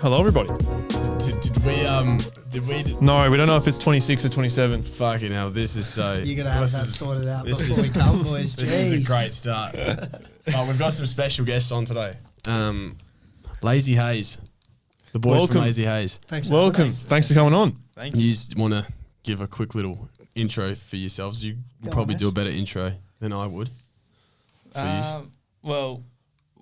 Hello, everybody. Did we? No, we don't know if it's 26 or 27. Fucking hell, this is so. You're going to have that sorted out before we come, boys. This is a great start. We've got some special guests on today. Lazy Haze. The boys from Lazy Haze. Thanks. Welcome. Thanks for coming on. Thank you. You want to give a quick little intro for yourselves? You will probably do a better intro than I would. Well,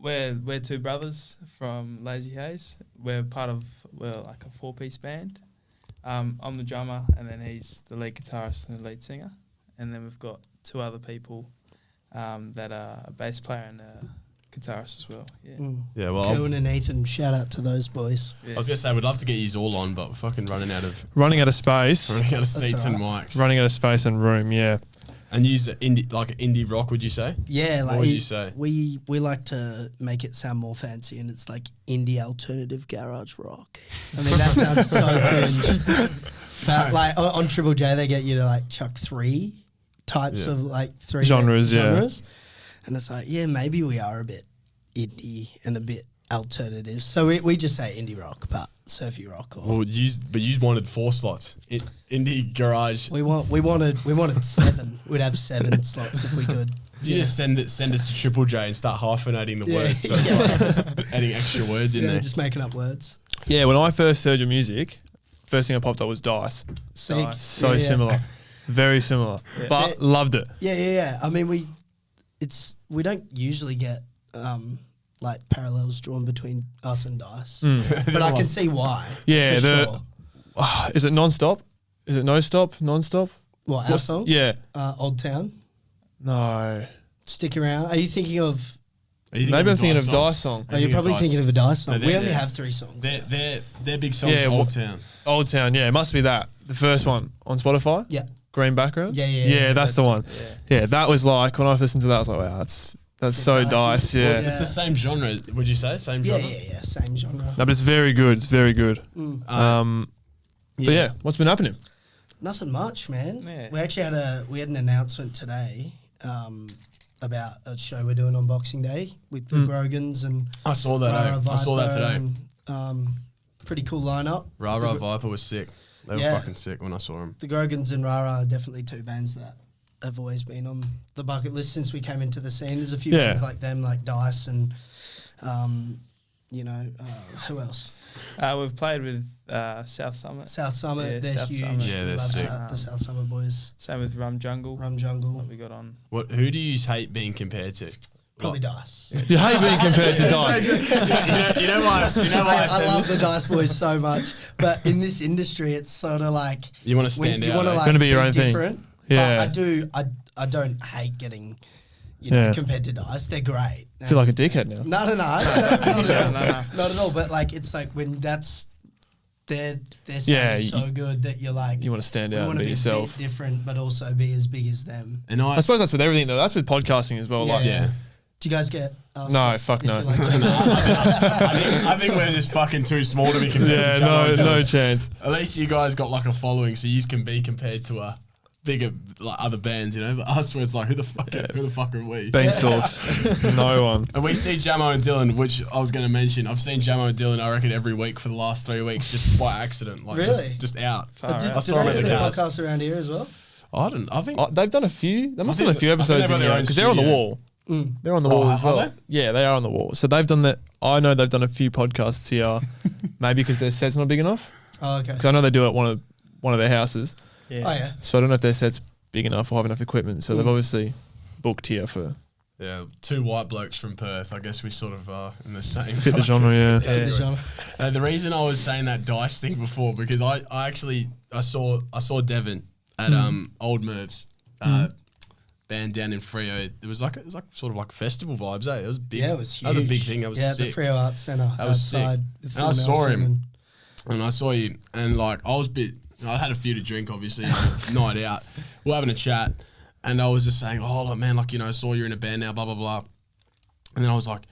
we're two brothers from Lazy Haze. We're like a four-piece band. I'm the drummer, and then he's the lead guitarist and the lead singer. And then we've got two other people that are a bass player and a guitarist as well. Yeah. Yeah. Well, Cohen and Ethan. Shout out to those boys. Yeah. I was gonna say we'd love to get you all on, but we're fucking running out of space. Running out of seats and mics. Running out of space and room. Yeah. And use indie rock, would you say? Yeah, like what would you say? We like to make it sound more fancy, and it's like indie alternative garage rock. I mean, that sounds so cringe. But like on Triple J, they get you to like chuck three types of like three genres. And it's like, yeah, maybe we are a bit indie and a bit alternative. So we just say indie rock, but surfy rock. But you wanted 4 slots. Indie garage. We wanted 7. We'd have 7 slots if we could. You just send us to Triple J and start hyphenating the words, so adding extra words in there. Just making up words. Yeah, when I first heard your music, first thing I popped up was Dice. Sick. So similar. Very similar. Yeah. But loved it. Yeah. I mean, we don't usually get like parallels drawn between us and Dice, but I can see why. Yeah, sure. Is it non-stop? Is it no-stop? Non-stop? What, our song? Yeah. Old Town. No. Stick Around. Are you thinking of? Maybe I'm thinking of Dice song. Oh, you're probably thinking of a Dice song. No, we only have 3 songs. Their big song is Old Town. Old Town, yeah. It must be that. The first one on Spotify? Yeah. Green background? Yeah, that's the one. Yeah, that was like, when I listened to that, I was like, wow, that's so Dice, yeah. Well, it's the same genre, would you say? Same genre? Yeah, same genre. No, but it's very good. It's very good. But yeah, what's been happening? Nothing much, man. Yeah. We actually had an announcement today about a show we're doing on Boxing Day with the Grogans and I saw that. I saw that today. And, pretty cool lineup. Rara Viper was sick. They were fucking sick when I saw them. The Grogans and Rara are definitely 2 bands that have always been on the bucket list since we came into the scene. There's a few bands like them, like Dice and, who else? We've played with South Summit. South Summit, they're South huge. Summit. Yeah, they're sick. The South Summit boys. Same with Rum Jungle. That we got on. Who do you hate being compared to? Probably Dice. You hate being compared to Dice. you know why I love the Dice boys so much, but in this industry, it's sort of like you want to stand out. You want to going to be your own different, thing. Yeah, I don't hate getting, compared to Dice. They're great. I feel like a dickhead now. No, not at all. But like, it's like when their sound is so good that you're like, you want to stand out and be a yourself, bit different, but also be as big as them. And I suppose that's with everything though. That's with podcasting as well. Do you guys get asked? No, fuck no. I think we're just fucking too small to be compared to each other. No chance. At least you guys got like a following, so you can be compared to bigger like other bands, But us, where it's like, who the fuck are we? Beanstalks, no one. And we see Jamo and Dylan, which I was going to mention. I've seen Jamo and Dylan, I reckon, every week for the last 3 weeks, just by accident, like really, just out. I saw them at the podcast around here as well. I think they've done a few. They must have done a few episodes in here because they're on the wall. They're on the wall as well. Yeah, they are on the wall. So they've done that. I know they've done a few podcasts here, maybe because their set's not big enough. Oh, okay. Because I know they do it at one of their houses. Yeah. Oh, yeah. So I don't know if their set's big enough or have enough equipment. So they've obviously booked here for. Yeah, 2 white blokes from Perth. I guess we sort of are in the same. Fit the genre, yeah. Fit the genre. The reason I was saying that Dice thing before because I saw Devin at Old Merv's. Band down in Freo. It was like sort of like festival vibes, eh? It was big. Yeah, it was huge. That was a big thing. That was sick. The Freo Arts Centre. That was sick. And I saw him, and I saw you, and like I had a few to drink, obviously, night out. We're having a chat, and I was just saying, oh man, like I saw you're in a band now, blah blah blah, and then I was like,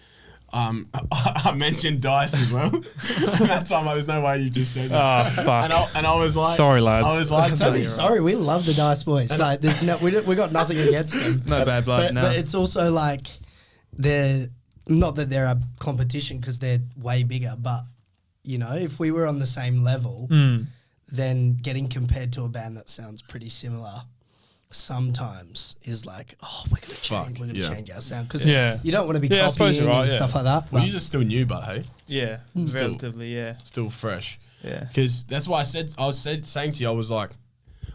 I mentioned Dice as well. That time, like, there's no way you just said that. Oh, fuck. And I was like, sorry, lads. I was like, don't be sorry. We love the Dice boys. Like, there's we got nothing against them. No bad blood. No. But it's also like they're not that they're a competition because they're way bigger, but you know, if we were on the same level, then getting compared to a band that sounds pretty similar sometimes is like, oh, we're going to change our sound. Because you don't want to be copying and stuff like that. Well, you're still new, but hey? Yeah, relatively, Still fresh. Yeah. Because that's why I was saying to you, I was like,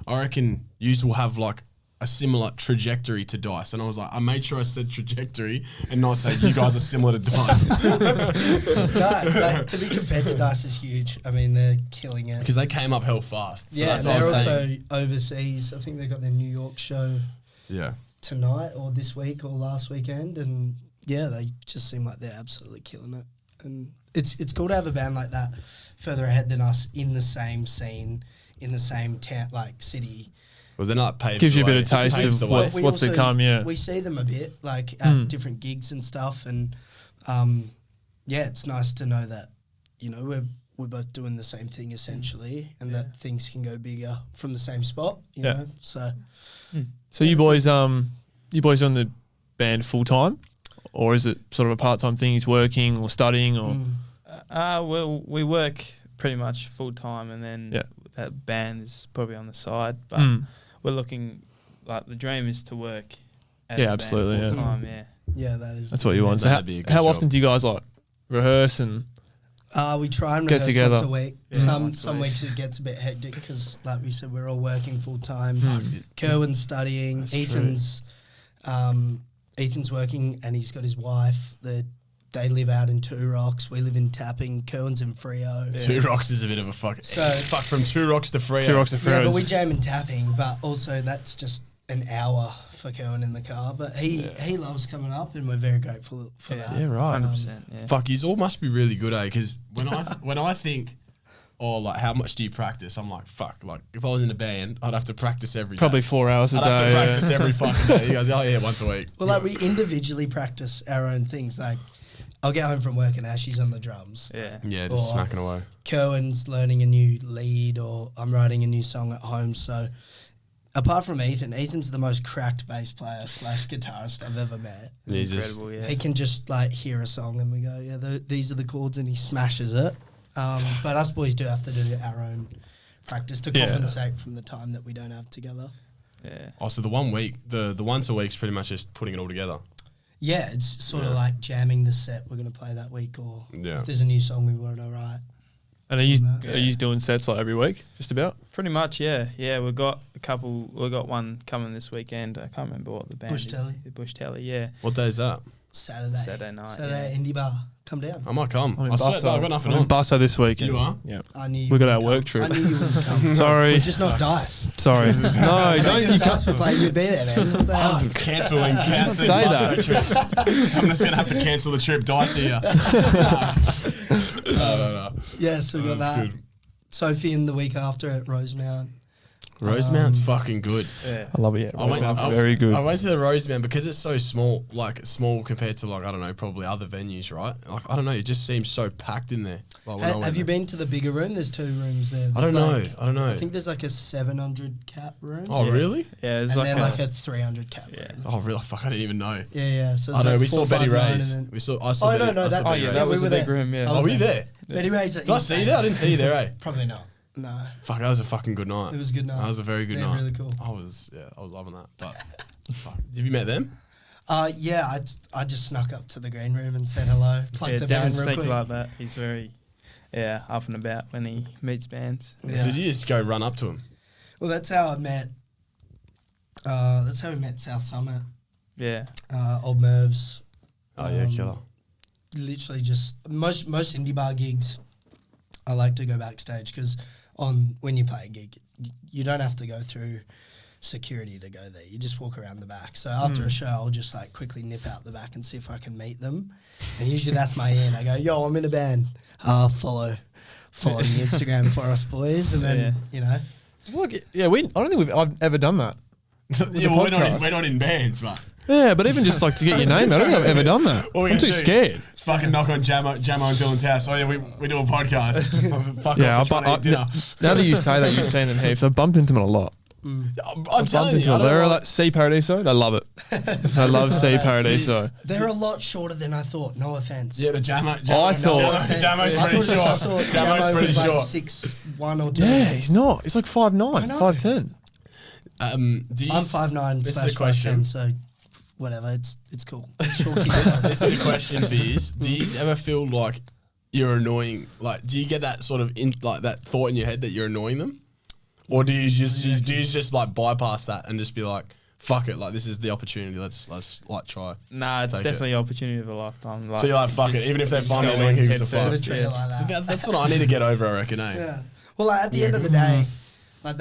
I reckon yous will have like a similar trajectory to Dice. And I was like, I made sure I said trajectory and not say you guys are similar to Dice. No, like, to be compared to Dice is huge. I mean, they're killing it. Because they came up hell fast. So yeah, that's and what they're I was also saying. overseas. I think they got their New York show tonight or this week or last weekend. And yeah, they just seem like they're absolutely killing it. And it's cool to have a band like that further ahead than us in the same scene, in the same town, like city. Well, they're not paid. Gives you a bit of taste of what's to come, We see them a bit, like, at different gigs and stuff, and, it's nice to know that, you know, we're both doing the same thing, essentially, and that things can go bigger from the same spot, you know, so. So you boys on the band full-time, or is it sort of a part-time thing, he's working or studying, or? Well, we work pretty much full-time, and then that band is probably on the side, but we're looking, like, the dream is to work at the band full-time, Yeah, that is. That's what you want. So how often do you guys, like, rehearse and we try and get rehearse together once a week. Some weeks it gets a bit hectic because, like we said, we're all working full-time. Kerwin's studying. That's Ethan's working and he's got his wife. They live out in Two Rocks. We live in Tapping. Kerwin's in Freo. Yeah. Two Rocks is a bit of a fuck from Two Rocks to Freo. Yeah, but we jam in Tapping, but also that's just an hour for Kerwin in the car. But he loves coming up, and we're very grateful for that. Yeah, right. 100%. Fuck, you all must be really good, Because when I think, like, how much do you practice? I'm like, fuck. Like, if I was in a band, I'd have to practice every day. Probably 4 hours a day. I'd have to practice every fucking day. He goes, oh yeah, once a week. Well, like, we individually practice our own things. Like, I'll get home from work and Ashy's on the drums. Yeah, just smacking away. Kerwin's learning a new lead, or I'm writing a new song at home. So, apart from Ethan's the most cracked bass player / guitarist I've ever met. It's incredible, He can just, like, hear a song and we go, these are the chords, and he smashes it. But us boys do have to do our own practice to compensate from the time that we don't have together. Yeah. Oh, so the 1 week, the once a week's pretty much just putting it all together. Yeah, it's sort of like jamming the set we're going to play that week, or if there's a new song we want to write. And are you doing sets like every week, just about? Pretty much, yeah. Yeah, we've got a couple. We've got one coming this weekend. I can't remember what the band Bush is. Telly. Bush Telly, yeah. What day is that? Saturday night. Saturday, Indie Bar. Come down. I might come. I'm in I swear, I've got nothing I'm on. in Busso this weekend. You are? Yeah. I knew we got our come. work trip. I knew you wouldn't come. Sorry. We're just not Dice. Sorry. No, don't you Dice for playing. You'd be there, man. What the hell? I'm cancelling say that. trips. So I'm just going to have to cancel the trip. Dice here. No. Yes, we got that. Good. Sophie in the week after at Rosemount. Rosemount's fucking good. Yeah. I love it. Rosemount's very good. I went to the Rosemount because it's so small, like small compared to, like, I don't know, probably other venues, right? Like, I don't know, it just seems so packed in there. Like, Have you been to the bigger room? There's 2 rooms there. I don't know. I think there's like a 700 cap room. Oh, really? Yeah, and then like a 300 cap room. Oh, really? Fuck, I didn't even know. Yeah. So I know, like we saw Betty 459 Ray's. and then- I saw Betty Ray's. that was we the were big there. room, yeah. I was Oh, were you there? Betty Ray's. Did I see you there? I didn't see you there, eh? Probably not. No. Fuck, that was a fucking good night. It was a good night. That was a very good They're night. really cool. I was loving that. But fuck, have you met them? Yeah, I just snuck up to the green room and said hello. Plugged the band Devin's real sneaky quick. like that. He's very, up and about when he meets bands. Yeah. So did you just go run up to him? Well, that's how I met. That's how we met South Summit. Yeah. Old Mervs. Oh yeah, killer. Literally just most indie bar gigs, I like to go backstage because when you play a gig, you don't have to go through security to go there. You just walk around the back. So after a show, I'll just like quickly nip out the back and see if I can meet them. And usually that's my in. I go, yo, I'm in a band. Follow the Instagram for us boys, and then Look, yeah, I don't think I've ever done that. Yeah, well, we're not in bands, but Yeah, but even just like to get your name, I don't think I've ever done that. I'm too scared. Fucking knock on Jamo and Dylan's house. Oh yeah, we do a podcast. Fuck Yeah, off, we're trying to eat dinner. now that you say that, you've seen them heaps. I've bumped into them a lot. I'm telling you, they're like Sea Paradiso. They love it. They love Sea Paradiso. They're a lot shorter than I thought. No offense. Yeah, the Jamo. I thought Jamo's pretty short. I thought Jamo's pretty was short. Like 6'1" or 2. Yeah, he's not. He's like 5'9", 5'10". Do you, I'm 5'9" this slash is a question. 5'10", so whatever. It's cool. Short This is a question for you. Do you ever feel like you're annoying? Like, do you get that sort of like that thought in your head that you're annoying them, or do you just like bypass that and just be like, fuck it, like this is the opportunity. Let's like try. Nah, it's definitely an opportunity of a lifetime. Like, So you're like, fuck it, even if they find me annoying, who gives a fuck? Treat it like So that. that's what I need to get over, I reckon. Yeah. Well, like, at the end of the day, like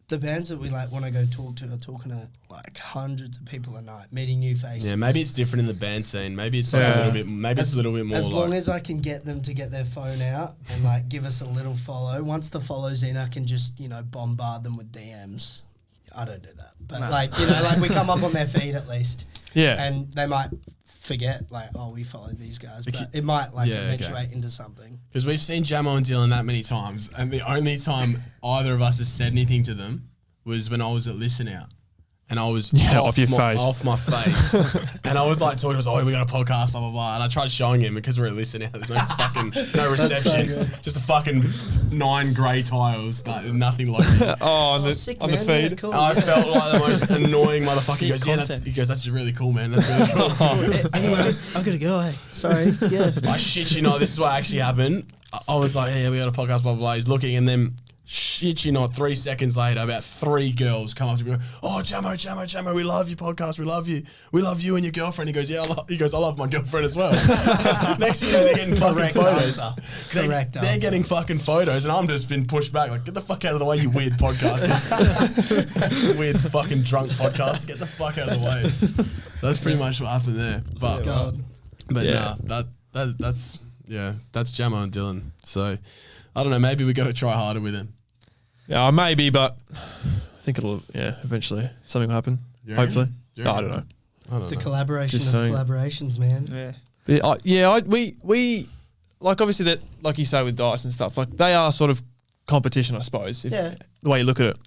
the bands that we like want to go talk to are talking to like hundreds of people a night, meeting new faces. Yeah, maybe it's different in the band scene. Maybe it's like a little bit. Maybe it's a little bit more. As long like, as I can get them to get their phone out and like give us a little follow. Once the follow's in, I can just bombard them with DMs. I don't do that, but like we come up on their feed at least. Yeah, and they might forget like, oh, we follow these guys, but it might like eventuate into something. Because we've seen Jamo and Dylan that many times, and the only time either of us has said anything to them was when I was at Listen Out. And I was off my face. And I was like talking to him, we got a podcast, blah, blah, blah. And I tried showing him because we're at Listen Out. There's no reception. So just a fucking 9 grey tiles. Like, nothing like it. on the feed. Yeah, cool. I felt like the most annoying motherfucker. He goes, that's really cool, man. That's really cool. Anyway, I've got to go, hey. Sorry. Yeah. I shit you not, this is what actually happened. I was like, we got a podcast, blah, blah, blah. He's looking, and then shit you not, 3 seconds later, about 3 girls come up to me and go, oh, Jamo, we love your podcast, we love you and your girlfriend. He goes, I love my girlfriend as well. Next thing you know, they're getting fucking photos. They're getting fucking photos, and I'm just been pushed back, like, get the fuck out of the way, you weird podcast. Weird fucking drunk podcast, get the fuck out of the way. So that's pretty much what happened there. But that's Jamo and Dylan. So I don't know, maybe we got to try harder with him. Yeah, maybe, but I think it'll, eventually something will happen. Hopefully. No, I don't know. The collaboration of collaborations, man. Yeah. We like, obviously, that, like you say with Dice and stuff, like they are sort of competition, I suppose, the way you look at it.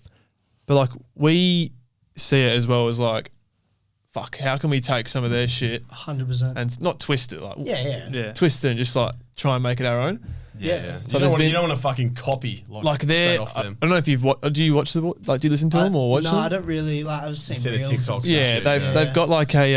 But like, we see it as well as like, fuck, how can we take some of their shit 100% and not twist it, like twist it and just like try and make it our own. Yeah. So you don't want to fucking copy like they're. I don't know if you've do you watch do you listen to them or watch them? No, I don't really. Like, I've seen reels. TikToks. Yeah, they've got like a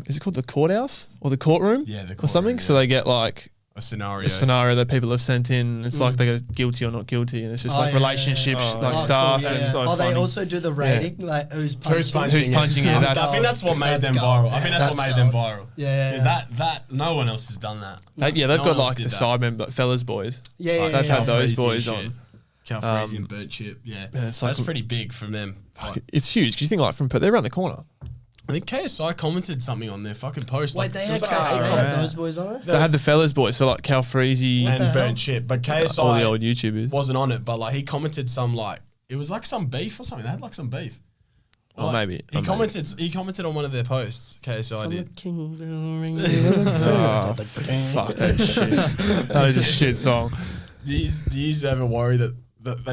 is it called the courthouse or the courtroom? Yeah, the courtroom, or something. Yeah. So they get like a scenario that people have sent in. It's like they get guilty or not guilty, and it's just like relationships, stuff. Cool, so funny. They also do the rating, like who's punching. Who's punching? Yeah, I think that's what made them viral. I think that's what made them viral. Yeah. Is that no one else has done that? They've got like the side member, like Fellas Boys. Yeah, they've had those boys on. Cal Freezy and Bird Chip. Yeah, that's pretty big from them. It's huge because you think like from Perth, they're around the corner. I think KSI commented something on their fucking post. Wait, they had those boys on it? They had the Fellas Boys, so like Cal Freezy and Burnt Chip. But KSI, all the old YouTubers, wasn't on it. But like he commented some like it was like some beef or something. They had like some beef. Oh, maybe he commented. He commented on one of their posts. KSI did. Fuck that shit. That is a shit song. Do you ever worry that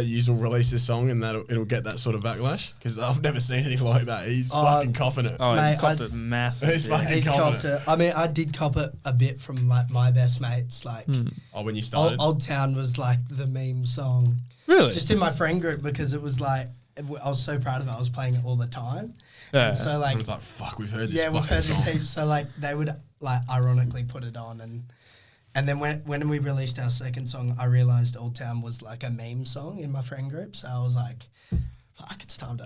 you will release a song and that it'll get that sort of backlash? Because I've never seen anything like that. He's fucking copping it. Oh, he's copped it massive. He's fucking copped it. I mean, I did cop it a bit from like my best mates. Like, when you started, Old Town was like the meme song. Really? Just in my friend group because it was like I was so proud of it. I was playing it all the time. Yeah. And so like, everyone's like, fuck, we've heard this. Yeah, we've heard this heaps. So like, they would like ironically put it on and then when we released our second song, I realized Old Town was like a meme song in my friend group. So I was like, fuck, it's time to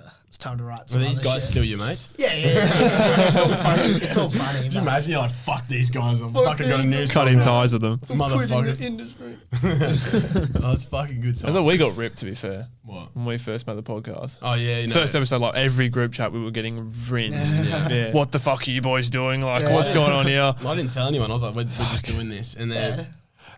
write some. Are these guys shit. Still your mates? Yeah. It's all funny. It's all funny. Could you imagine you're like, fuck these guys, I've fucking got a new song. Cutting ties with them. Motherfuckers. The industry. Oh, that's fucking good song. That's what we got ripped, to be fair. What? When we first made the podcast. Oh, yeah. First episode, like every group chat, we were getting rinsed. Yeah. What the fuck are you boys doing? Like, what's going on here? I didn't tell anyone. I was like, we're just doing this. And then...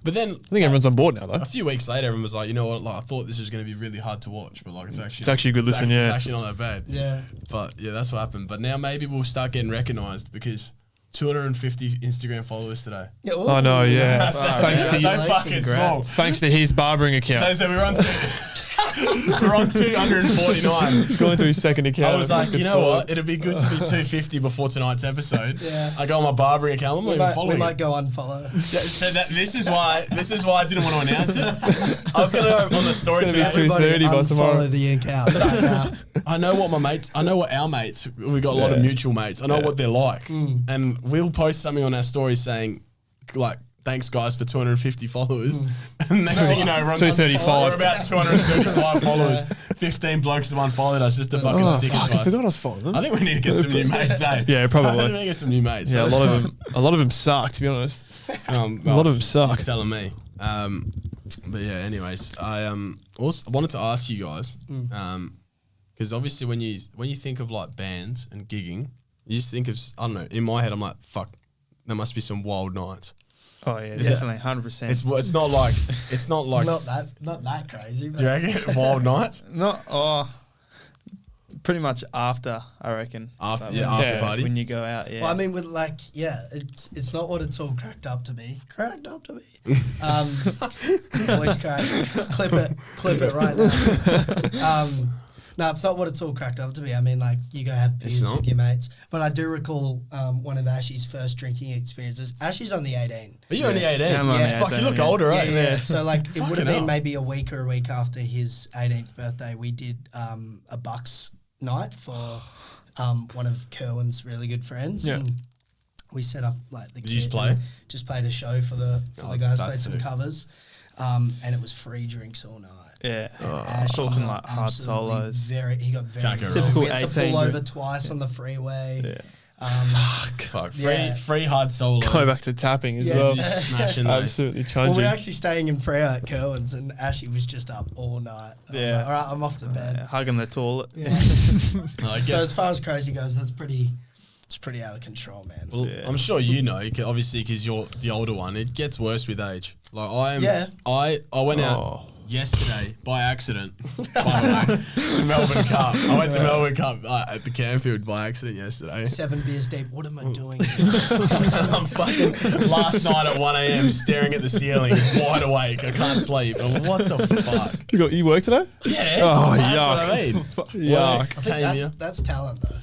But then... I think everyone's on board now, though. A few weeks later, everyone was like, you know what, like I thought this was going to be really hard to watch, but like it's actually a good listen, It's actually not that bad. Yeah. But yeah, that's what happened. But now maybe we'll start getting recognised because 250 Instagram followers today. Yeah, I know, yeah. Thanks to his barbering account. So we run to... We're on 249. He's going to his second account. I was like, you know what? It'd be good to be 250 before tonight's episode. Yeah. I go on my barbering account. I'm not even following. We might go unfollow. Yeah, so this is why I didn't want to announce it. I was going to go on the story It's gonna today. be 2:30 by tomorrow. Follow the account. Right now. I know what our mates, we've got a lot of mutual mates. I know what they're like. And we'll post something on our story saying, like, thanks guys for 250 followers. And next thing you know, we're on 235. We're about 235 followers. 15 blokes have unfollowed us just to fucking stick it to I us. forgot us following them. I think we need to get some new mates, eh? Yeah, probably. I think we need to get some new mates. Yeah, a lot of them suck, to be honest. A lot of them suck. You're telling me. But yeah, anyways, I also wanted to ask you guys, because obviously when you think of like bands and gigging, you just think of, I don't know, in my head I'm like, fuck, there must be some wild nights. Oh yeah, definitely, 100%. It's not like not that crazy. But do you reckon wild nights? Pretty much after, I reckon. After Like, party when you go out, yeah. Well, I mean, with like, it's not what it's all cracked up to be. Voice crack. Clip it right now. No, it's not what it's all cracked up to be. I mean, like, you go have beers with your mates. But I do recall one of Ashy's first drinking experiences. Ashy's only 18. Are you only 18? Yeah, I'm only Fuck, 18, you look yeah. older, right? Yeah. So, like, it would have been hell. maybe a week after his 18th birthday. We did a Bucks night for one of Kerwin's really good friends. Yeah. And we set up, like, the Did you just kit play? and just played a show for the guys, that's played some sick. covers. And it was free drinks all night. Yeah. Ash Talking got like hard absolutely solos. He got very Jack and drunk. Typical We had to 18 pull over group. twice on the freeway. Yeah. Fuck. Yeah. Free hard solos. Go back to tapping as Yeah, well. Just smashing those. Absolutely Well, changing. we were actually staying in Freo at Kerwin's, and Ashy was just up all night. I was Yeah. like, all right, I'm off to bed. Yeah, hugging the toilet. Yeah. I So get- as far as crazy goes, it's pretty out of control, man. Well, Yeah. I'm sure you know, obviously, because you're the older one. It gets worse with age. Like I went out yesterday by accident, by the way, to Melbourne Cup. I went to Melbourne Cup at the Camfield by accident yesterday. 7 beers deep. What am I doing? I'm fucking last night at 1 a.m. staring at the ceiling, wide awake. I can't sleep. I'm like, what the fuck? You work today? Yeah. Oh, that's yuck. what I mean. Yuck. I think that's talent, though.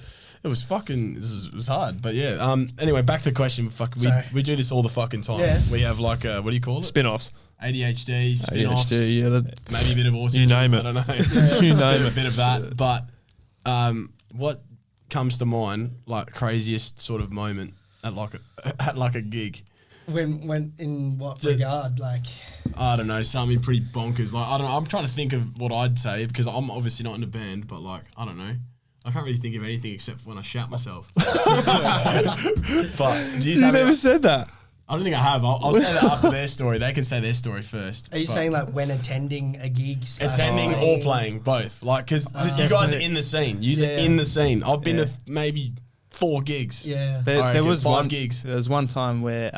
It was fucking. It was hard, but yeah. Anyway, back to the question. Fuck, Sorry. we do this all the fucking time. Yeah. We have like a, what do you call it? Spin-offs. ADHD, spin-offs. ADHD, yeah. Maybe a bit of autism. You name it. I don't know. You name a it. bit of that. But what comes to mind, like craziest sort of moment at like a gig? When in what regard? Like, I don't know, something pretty bonkers. Like I don't know. I'm trying to think of what I'd say because I'm obviously not in a band, but like I don't know. I can't really think of anything except for when I shat myself. But do You never said that. I don't think I have. I'll say that after their story. They can say their story first. are you saying like when attending a gig? attending or playing, both? Like, because you guys are in the scene. You're in the scene. I've been to maybe 4 gigs. Yeah. There was 5 gigs. There was one time where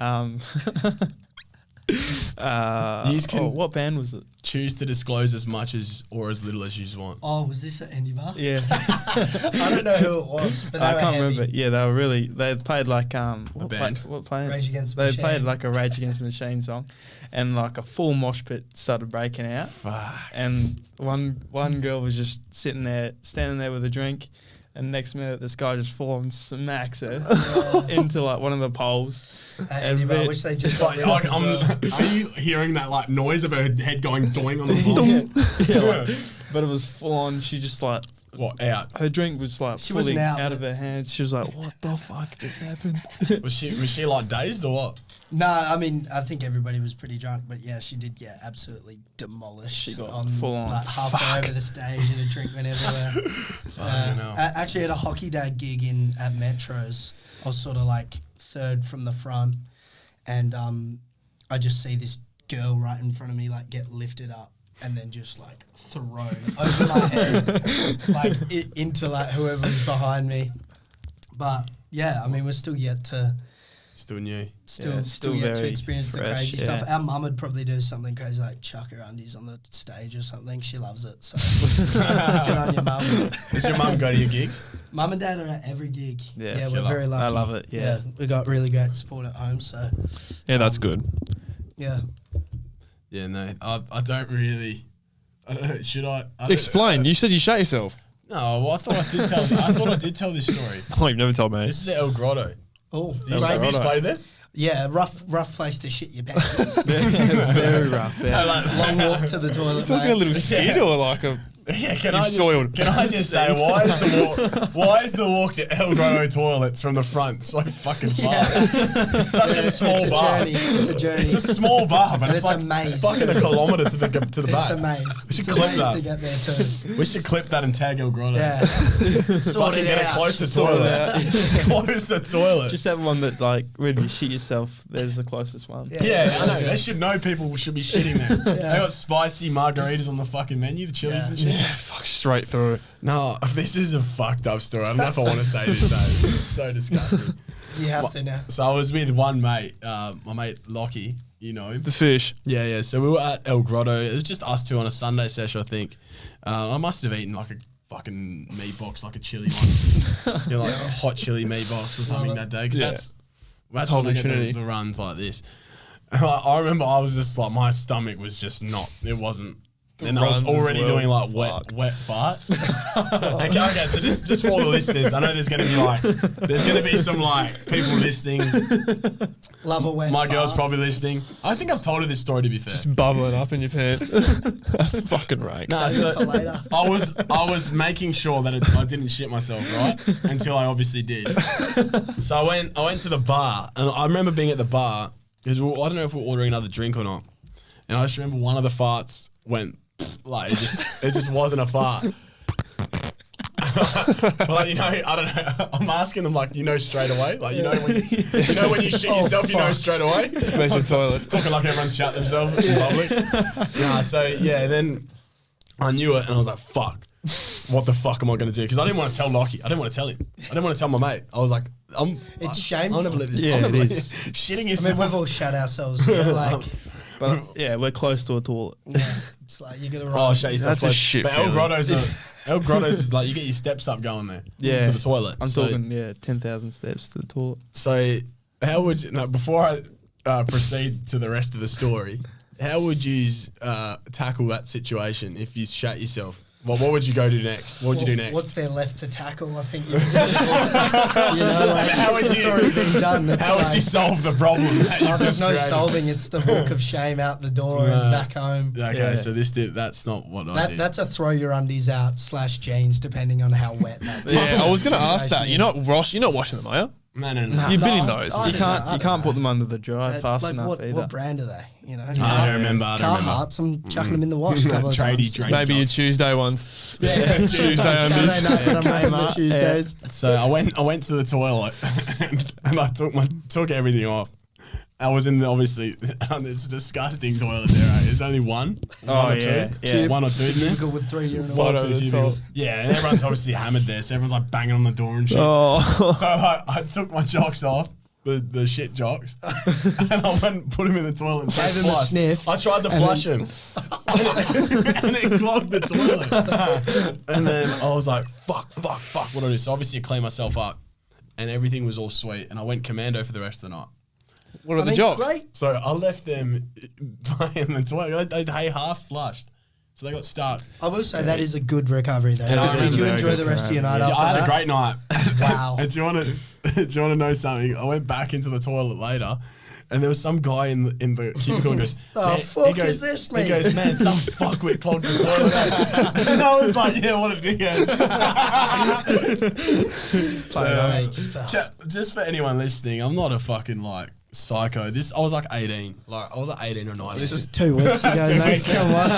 what band was it? Choose to disclose as much as or as little as you want. Oh, was this at Andy Bar? Yeah. I don't know who it was, but I they can't were heavy. remember. Yeah, they were really. They played like band? what playing? Rage Against the They Machine. played like a Rage Against the Machine song, and like a full mosh pit started breaking out. Fuck. And one girl was just standing there with a drink, and next minute this guy just full on smacks her into like one of the poles. At Andy Bar, which they just got rid of as well. Are you hearing that like noise of her head going doing on the floor? Yeah, like, but it was full on. She just like What, out? her drink was like She fully wasn't out, out of but- her hands. She was like, "What the fuck just happened?" Was she like dazed or what? No, I mean, I think everybody was pretty drunk, but yeah, she did get absolutely demolished. She got on, full on. like, halfway over the stage, and a drink went everywhere. hell. Actually, at a Hockey Dad gig at Metros, I was sort of like third from the front, and I just see this girl right in front of me like get lifted up and then just like thrown over my head, like into like whoever was behind me. But yeah, I mean, we're still yet to. Still new. Still yet to very experience the fresh, crazy yeah. stuff. Our mum would probably do something crazy like chuck her undies on the stage or something. She loves it. So good on your mum. Does your mum go to your gigs? Mum and dad are at every gig. Yeah, Yeah, it's we're killer. very lucky. I love it, yeah. We got really great support at home. So Yeah, that's good. yeah. Yeah, no, I don't really. I don't know. Should I? Explain. You said you shot yourself. No, well, I thought I did tell this story. Oh, you've never told me. This is at El Grotto. Oh, Have you played there? yeah, rough place to shit your pants. Very rough. Yeah. Long walk to the toilet. Talking mate. a little skid or like a. Yeah, can You've I soiled. just say why is the walk to El Grotto toilets from the front so fucking far? It's such a small bar. It's a journey. It's a small bar, but And it's it's a like maze fucking too. a kilometre to the back. It's a maze. We should It's a clip maze that. to get there too. We should clip that and tag El Grotto. Yeah. Sort Fucking it get a out. closer Sort it toilet. Closer toilet. Just have one that like when you shit yourself, there's the closest one. Yeah, I know. They should know people should be shitting there. They got spicy margaritas on the fucking menu, the chilies and shit. Yeah, fuck straight through it. No, this is a fucked up story. I don't know if I want to say this though. It's so disgusting. You have to now. So I was with one mate, my mate Lockie, you know him. The fish. Yeah. So we were at El Grotto. It was just us two on a Sunday sesh, I think. I must have eaten like a fucking meat box, like a chili one. You know, like a hot chili meat box or something that day. Because Yeah. that's Holy when I get Trinity. the runs like this. And I remember I was just like, my stomach was just not, it wasn't. And I was runs as already well. doing like wet farts. okay, so just for all the listeners, I know there's going to be some like people listening. Love a wet My girl's fart. probably listening. I think I've told her this story to be fair. Just bubbling up in your pants. That's fucking rank. No, Save it for later. I was making sure that I didn't shit myself, right? Until I obviously did. So I went to the bar, and I remember being at the bar because I don't know if we're ordering another drink or not. And I just remember one of the farts went like it just wasn't a fart. Like, you know, I don't know. I'm asking them like, you know, straight away. Like, you know when you shit yourself, you know straight away. Measure toilets. Talking like everyone's shut themselves in public. Nah, so yeah, then I knew it and I was like, fuck, what the fuck am I going to do? Because I didn't want to tell Lockie. I didn't want to tell him. I didn't want to tell my mate. I was like, It's shameful. I'll never live this. Yeah, I'll never it live is. this. Shitting I yourself. mean, we've all shut ourselves. You know, like, But yeah, we're close to a toilet. it's like you're gonna Oh, run. shut yourself. That's a close. shit But feeling. El Grotto's is like, you get your steps up going there. Yeah. To the toilet. I'm So- talking 10,000 steps to the toilet. So, how would you, before I proceed to the rest of the story, how would you tackle that situation if you shat yourself? What would you go do next? What would you do next? What's there left to tackle? I think you know, like, How would it's you- already been done. It's How would like, you solve the problem that you've there's just no created? solving. It's the walk of shame out the door No. and back home. Okay, Yeah. so that's not what I did. That's a throw your undies out / jeans, depending on how wet that. Yeah, I was going to ask situation that. is. You're not washing them, are you? No. You've been in No, those. I You don't know, I can't don't put know. them under the dry fast Like enough what either. what brand are they? You know, I don't remember. Carhartts. I'm chucking them in the wash a couple of times. Tradie Maybe your jobs. Tuesday ones. Yeah, Tuesday Saturday undies. night when I'm Okay, running the Mark. Tuesdays. So I went to the toilet and I took everything off. I was in the obviously it's a disgusting toilet there. Right? There's only one Oh, or yeah, two, yeah. one or two in there. Cubicle with 3 urinals. One One or over two the cubicles. top. Yeah, and everyone's obviously hammered there, so everyone's like banging on the door and shit. Oh. So I took my jocks off, the shit jocks, and I went and put him in the toilet and Gave him a flush. sniff. I tried to and flush him, and it clogged the toilet. And then I was like, fuck, what do I do? So obviously I cleaned myself up, and everything was all sweet, and I went commando for the rest of the night. What are the jobs? Great. So I left them in the toilet. They half flushed, so they got stuck. I will say that is a good recovery though. And I Did was you very enjoy good the rest of your night Yeah, after I had that? a great night. Wow. And do you want to know something? I went back into the toilet later, and there was some guy in the cubicle and goes, Oh, "Man," fuck he goes, is this, He mate? goes, man, some fuckwit clogged the toilet. And I was like, yeah, what a dickhead. Mate, Just for anyone listening, I'm not a fucking like psycho. I was like 18. Like I was like 18 or 19. This is 2 weeks ago, 2 mate. weeks ago. Come on.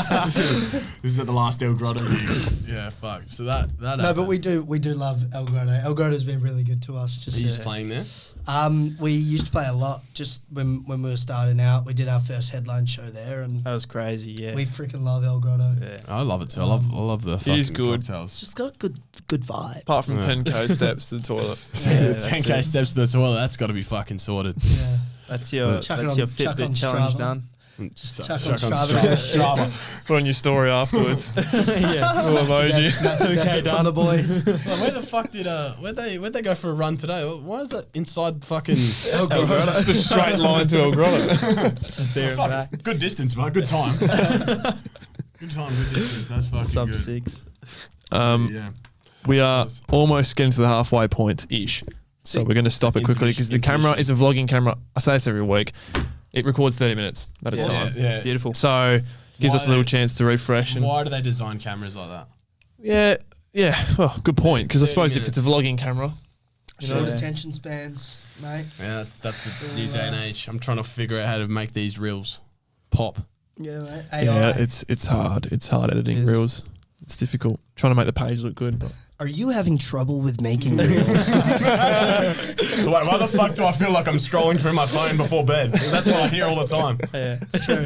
This is at the last El Grotto gig. Yeah, fuck. So that No, but happened. we do love El Grotto. El Grotto's been really good to us. Just He's playing there. we used to play a lot just when we were starting out. We did our first headline show there, and That was crazy, yeah. we freaking love El Grotto. yeah. I love it too. I love the fucking is good. cocktails. It's just got good vibe. Apart from 10k steps to the toilet. Yeah, the that's 10k it. steps to the toilet. That's got to be fucking sorted. Yeah. That's your Chuck it that's on- your chuck on Fitbit challenge Strava. done. Chuck on Strava. Put on your story afterwards. yeah. Little emoji. Massive effort from the boys. Well, where the fuck did where'd they go for a run today? Why is that inside fucking El Grotto. Just a straight line to El Grotto. Just there and Fuck, back. good distance, mate. Good time. Good time, good distance. That's fucking Sub good. 6. Yeah. We are almost getting to the halfway point-ish. So we're going to stop it quickly because the camera is a vlogging camera. I say this every week. It records 30 minutes at a time. Yeah. Beautiful. So gives us a little chance to refresh. And Why do they design cameras like that? yeah. Well, good point. Because I 30 suppose if it's a vlogging camera, Short Yeah. attention spans, mate. Yeah, that's the new day and age. I'm trying to figure out how to make these reels pop. Yeah, mate. AI. yeah, it's hard. It's hard editing It is. reels. It's difficult. Trying to make the page look good. But Are you having trouble with making reels? Why the fuck do I feel like I'm scrolling through my phone before bed? 'Cause that's what I hear all the time. Yeah. It's true.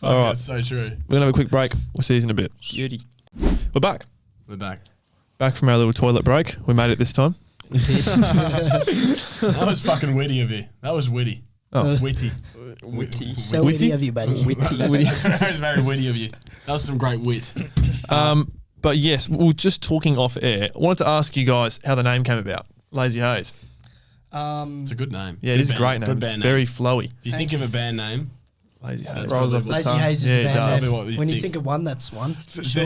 All right. That's so true. we're going to have a quick break. We'll see you in a bit. Beauty. We're back. We're back. Back from our little toilet break. We made it this time. That was fucking witty of you. That was witty. Oh. Witty. Witty. So Witty? witty of you, buddy. That was very witty of you. That was some great wit. But yes, we were just talking off air. I wanted to ask you guys how the name came about. Lazy Haze. It's a good name. Yeah, it Good is a band- great name. Good It's band very name. flowy. If you think of a band name, Lazy Haze. Rolls off the Lazy tongue. Haze is Yeah, a it band does. name. What you When you think. think of one, that's one. For sure.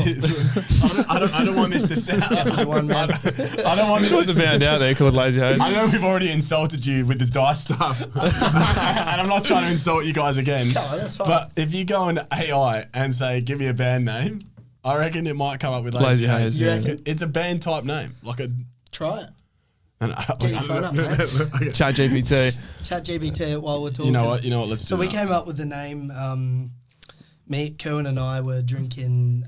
I don't want this to sound. Definitely one, man. I don't want this There's to a band out there called Lazy Haze. I know we've already insulted you with the dice stuff, and I'm not trying to insult you guys again. No, that's fine. But if you go into AI and say, "Give me a band name," I reckon it might come up with Lazy Lazy Haze, Haze. yeah. You reckon? It's a band type name, like a. Try it. And Get your phone up, mate. Chat GPT. Chat GBT while we're talking. You know what? Let's do So we that. came up with the name. Me, Cohen, and I were drinking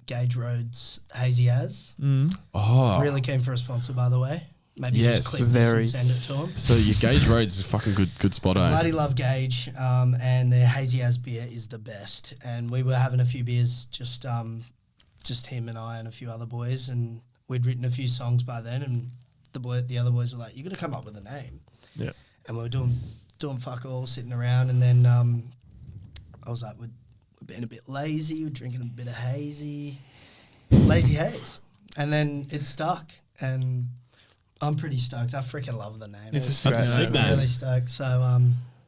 Gage Road's Hazy Haze. Oh, Really keen for a sponsor, by the way. Maybe Yes, just clip very. this and send it to them. so your Gage Road's a fucking good spot, eh? Bloody love Gage, and their Hazy Haze beer is the best. And we were having a few beers, just him and I and a few other boys, and we'd written a few songs by then. And the other boys were like, "You got to come up with a name." Yeah. And we were doing fuck all, sitting around, and then I was like, we're being a bit lazy, we're drinking a bit of hazy, Lazy Haze, and then it stuck, and I'm pretty stoked. I freaking love the name. It's a That's a sick name. Really stoked. So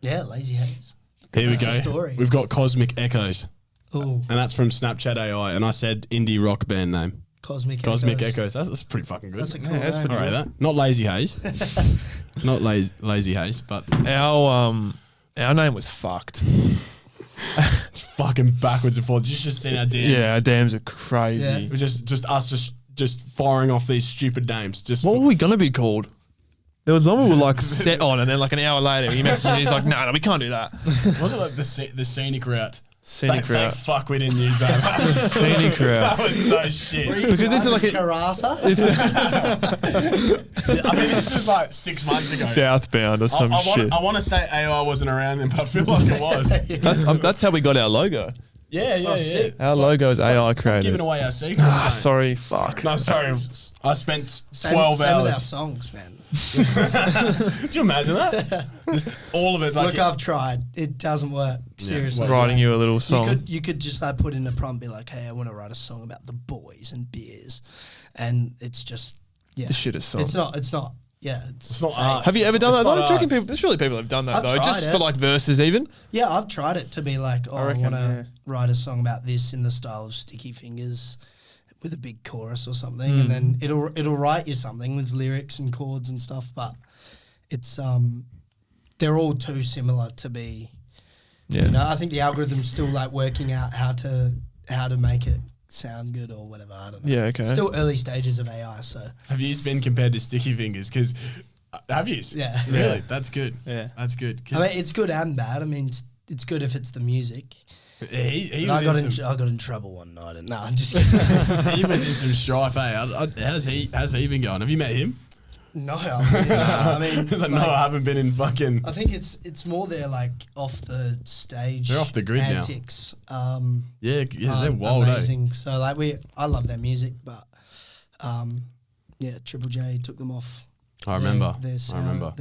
yeah, Lazy Haze. Here That's we the go. story. We've got Cosmic Echoes, Oh, and that's from Snapchat AI. And I said indie rock band name, Cosmic Cosmic Echoes. Echoes. That's pretty fucking good. That's a cool Yeah, that's name. pretty All right, that not Lazy Haze, not Lazy Haze, but Our name was fucked. fucking backwards and forwards. You should have seen our DMs. Yeah, our DMs are crazy. Yeah. We're just us just firing off these stupid names. Just What were we gonna be called? There was one we were like set on, and then like an hour later, he messaged me. He's like, "No, we can't do that." Was it like the scenic route? Scenic Thank route. fuck we didn't use that. Scenic That route. was so shit. Because it's like a Karatha. I mean, this was like 6 months ago. Southbound or some shit. I want to say AI wasn't around then, but I feel like it was. That's how we got our logo. Yeah. sick. Our logo is AI Stop giving created. away our secrets, Ah, mate. sorry, fuck. No, sorry. I spent Same 12 with our hours. songs, man. Could you imagine that? Just all of it. Like, Look, I've tried. It doesn't work. Seriously. Writing you a little song. You could just like put in a prompt, be like, "Hey, I want to write a song about the boys and beers," and it's just The shittest song. It's not. Yeah, It's not fake. art. Have you ever done It's that not though? Do you reckon art. people? Surely people have done that I've though, tried just it. for like verses even. Yeah, I've tried it to be like, I reckon, want to yeah. write a song about this in the style of Sticky Fingers, with a big chorus or something, and then it'll write you something with lyrics and chords and stuff. But it's they're all too similar to be. Yeah. You know, I think the algorithm's still like working out how to make it sound good or whatever. I don't know. Yeah. Okay. Still early stages of AI, so Have you been compared to Sticky Fingers? Because have you? yeah. Really? Yeah. That's good. Yeah. That's good. 'Cause I mean, it's good and bad. I mean, it's good if it's the music. he But was I got in trouble one night, and no, I'm just kidding. he was in some strife. How's he been going? Have you met him? No, I mean, He's like, no, I haven't been in fucking. I think it's more their like off the stage. They're off the grid now. antics, Yeah, they're are wild. amazing. So like I love their music, but yeah, Triple J took them off. I remember. Their I remember.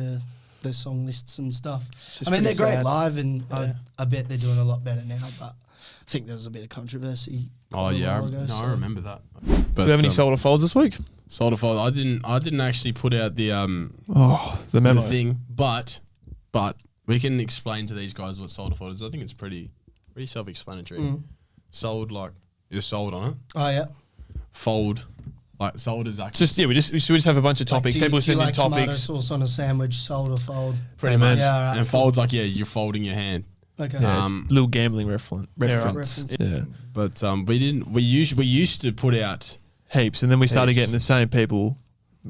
their song lists and stuff. just I mean, they're pretty great sad. live, and Yeah. I bet they're doing a lot better now. But I think there was a bit of controversy. Oh a yeah, while ago, I so- remember that. Do we have any solder folds this week? solder fold? I didn't actually put out the Oh, the memo. the thing, but we can explain to these guys what solder fold is. I think it's pretty self-explanatory. Sold, like, you're sold on it. Oh, yeah. Fold. Like, sold is actually... Just, yeah, we just have a bunch of topics. Like, People do you send in like tomato topics. sauce on a sandwich, sold or fold? Pretty much. Yeah, all right. And fold's like, yeah, you're folding your hand. Okay. Yeah, it's a little gambling reference. Reference. Yeah. But we used to put out... Heaps. And then we started Heaps. getting the same people,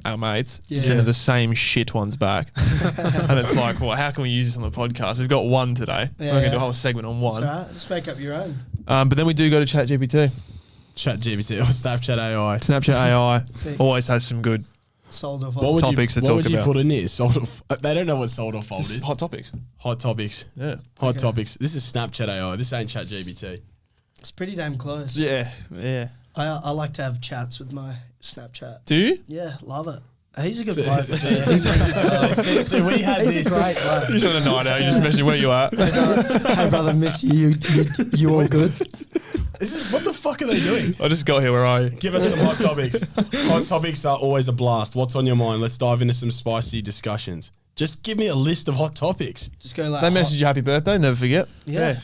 our mates, Yeah. sending the same shit ones back. And it's like, well, how can we use this on the podcast? We've got one today. Yeah, We're going to yeah. do a whole segment on That's one. all right. Just make up your own. But then we do go to ChatGPT. ChatGPT or Snapchat AI. Snapchat AI See. always has some good Sold or What fold. would Topics to what talk would you about. put in here? Sold or they don't know what sold or fold is. hot topics. Hot topics. Yeah. Hot Okay. topics. This is Snapchat AI. This ain't ChatGPT. It's pretty damn close. Yeah, yeah. I like to have chats with my Snapchat. Do you? Yeah, love it. He's a good So- bloke. so- too. He's a good bloke. So we had He's this. a great bloke. You're just on a night out. You just messaging where you are. Hey brother, miss you. You all good? This is what the fuck are they doing? I just got here. Where are you? Give us some hot topics. Hot topics are always a blast. What's on your mind? Let's dive into some spicy discussions. Just give me a list of hot topics. Just go like. They message you happy birthday. Never forget. Yeah.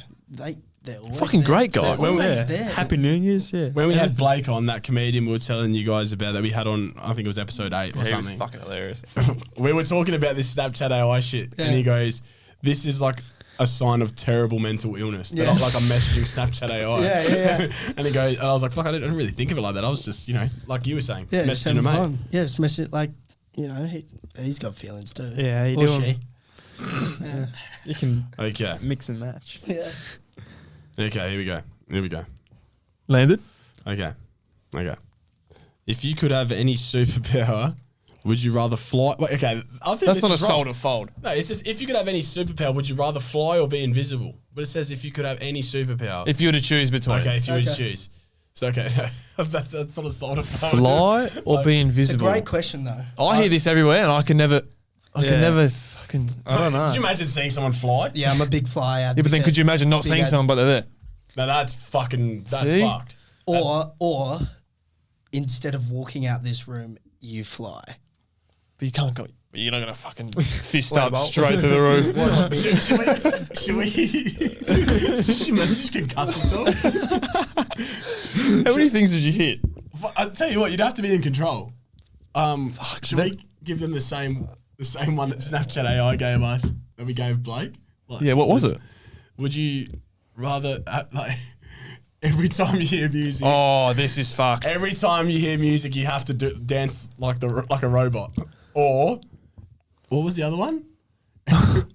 They're always Fucking there. great guy. They're always Yeah. there. Happy New Year's, yeah. When we had Blake on, that comedian we were telling you guys about that we had on, I think it was episode 8 or He was something. fucking hilarious. We were talking about this Snapchat AI shit, Yeah. and he goes, "This is like a sign of terrible mental illness." That Yeah. I'm messaging Snapchat AI. Yeah. And he goes, and I was like, "Fuck, I didn't really think of it like that. I was just, like you were saying, Yeah, just messaging a having mate." fun. Yeah, just message like, he's got feelings too. Yeah, how you Or doing? she. You can Okay, mix and match. Yeah. okay, here we go. Landed. Okay. If you could have any superpower, would you rather fly? Wait, okay, I think That's this not a is wrong. sold or fold. No, it says if you could have any superpower, would you rather fly or be invisible? But it says if you could have any superpower. If you were to choose between Okay, if you were to Okay. choose. So okay, that's not a sold or fold. fly or be It's a invisible. great question though. I hear this everywhere, and I can never fucking. I don't know. Could you imagine seeing someone fly? Yeah, I'm a big fly Yeah, but then could you imagine not Big seeing ad- someone but they're there? No, that's See? fucked. Or instead of walking out this room, you fly. But you can't go. You're not gonna fucking fist Wait, up well- straight through the roof. Should we just concuss yourself? How many things did you hit? I'll tell you what, you'd have to be in control. Should we give them the same one that Snapchat AI gave us that we gave Blake? Like, Yeah, what was it? Would you rather every time you hear music? Oh, this is fucked. Every time you hear music, you have to dance like a robot. Or what was the other one?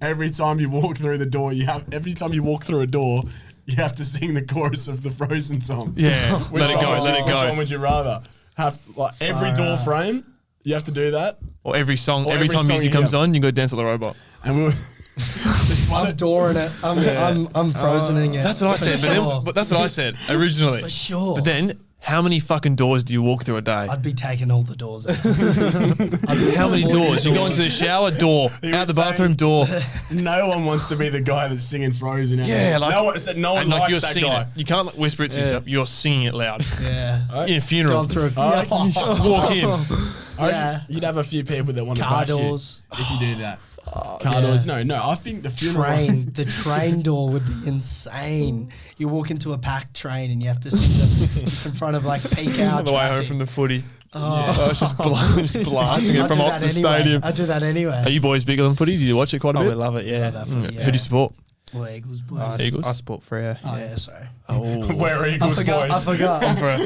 Every time you walk through the door, every time you walk through a door, you have to sing the chorus of the Frozen song. Yeah, Which let it go, one- let it Which one go. would you rather have? Like every Far door out. frame, you have to do that. Or every song, Or every every time song music you comes hear. on, you go dance like the robot. And we were. It's one I'm of- dooring it. I'm frozening it. That's what I For said. sure. But that's what I said originally. For sure. But then, how many fucking doors do you walk through a day? I'd be taking all the doors out. How many doors? You go into the shower door, He out was the bathroom saying- door, no one wants to be the guy that's singing Frozen. Yeah, like- no one said no one and like likes you're that singing guy. it. You can't like whisper it to yourself. You're singing it loud. Yeah. In a funeral, Gone through Oh. walk in. Yeah. You'd have a few people that want to Car bash you doors. if you do that. Car yeah. doors. No. I think the funeral. The train door would be insane. You walk into a packed train and you have to sit just in front of like peak hour On the way home traffic. from the footy. Oh. It's just blasting it I from do off that the anyway. stadium. I do that anyway. Are you boys bigger than footy? Do you watch it quite a Oh, we bit? love it, yeah. Love that footy, Who do you support? Well, Eagles, boys. I Eagles? I support Freo. Oh, yeah, sorry. Oh, Where I Eagles forgot. boys. I forgot. I'm for it.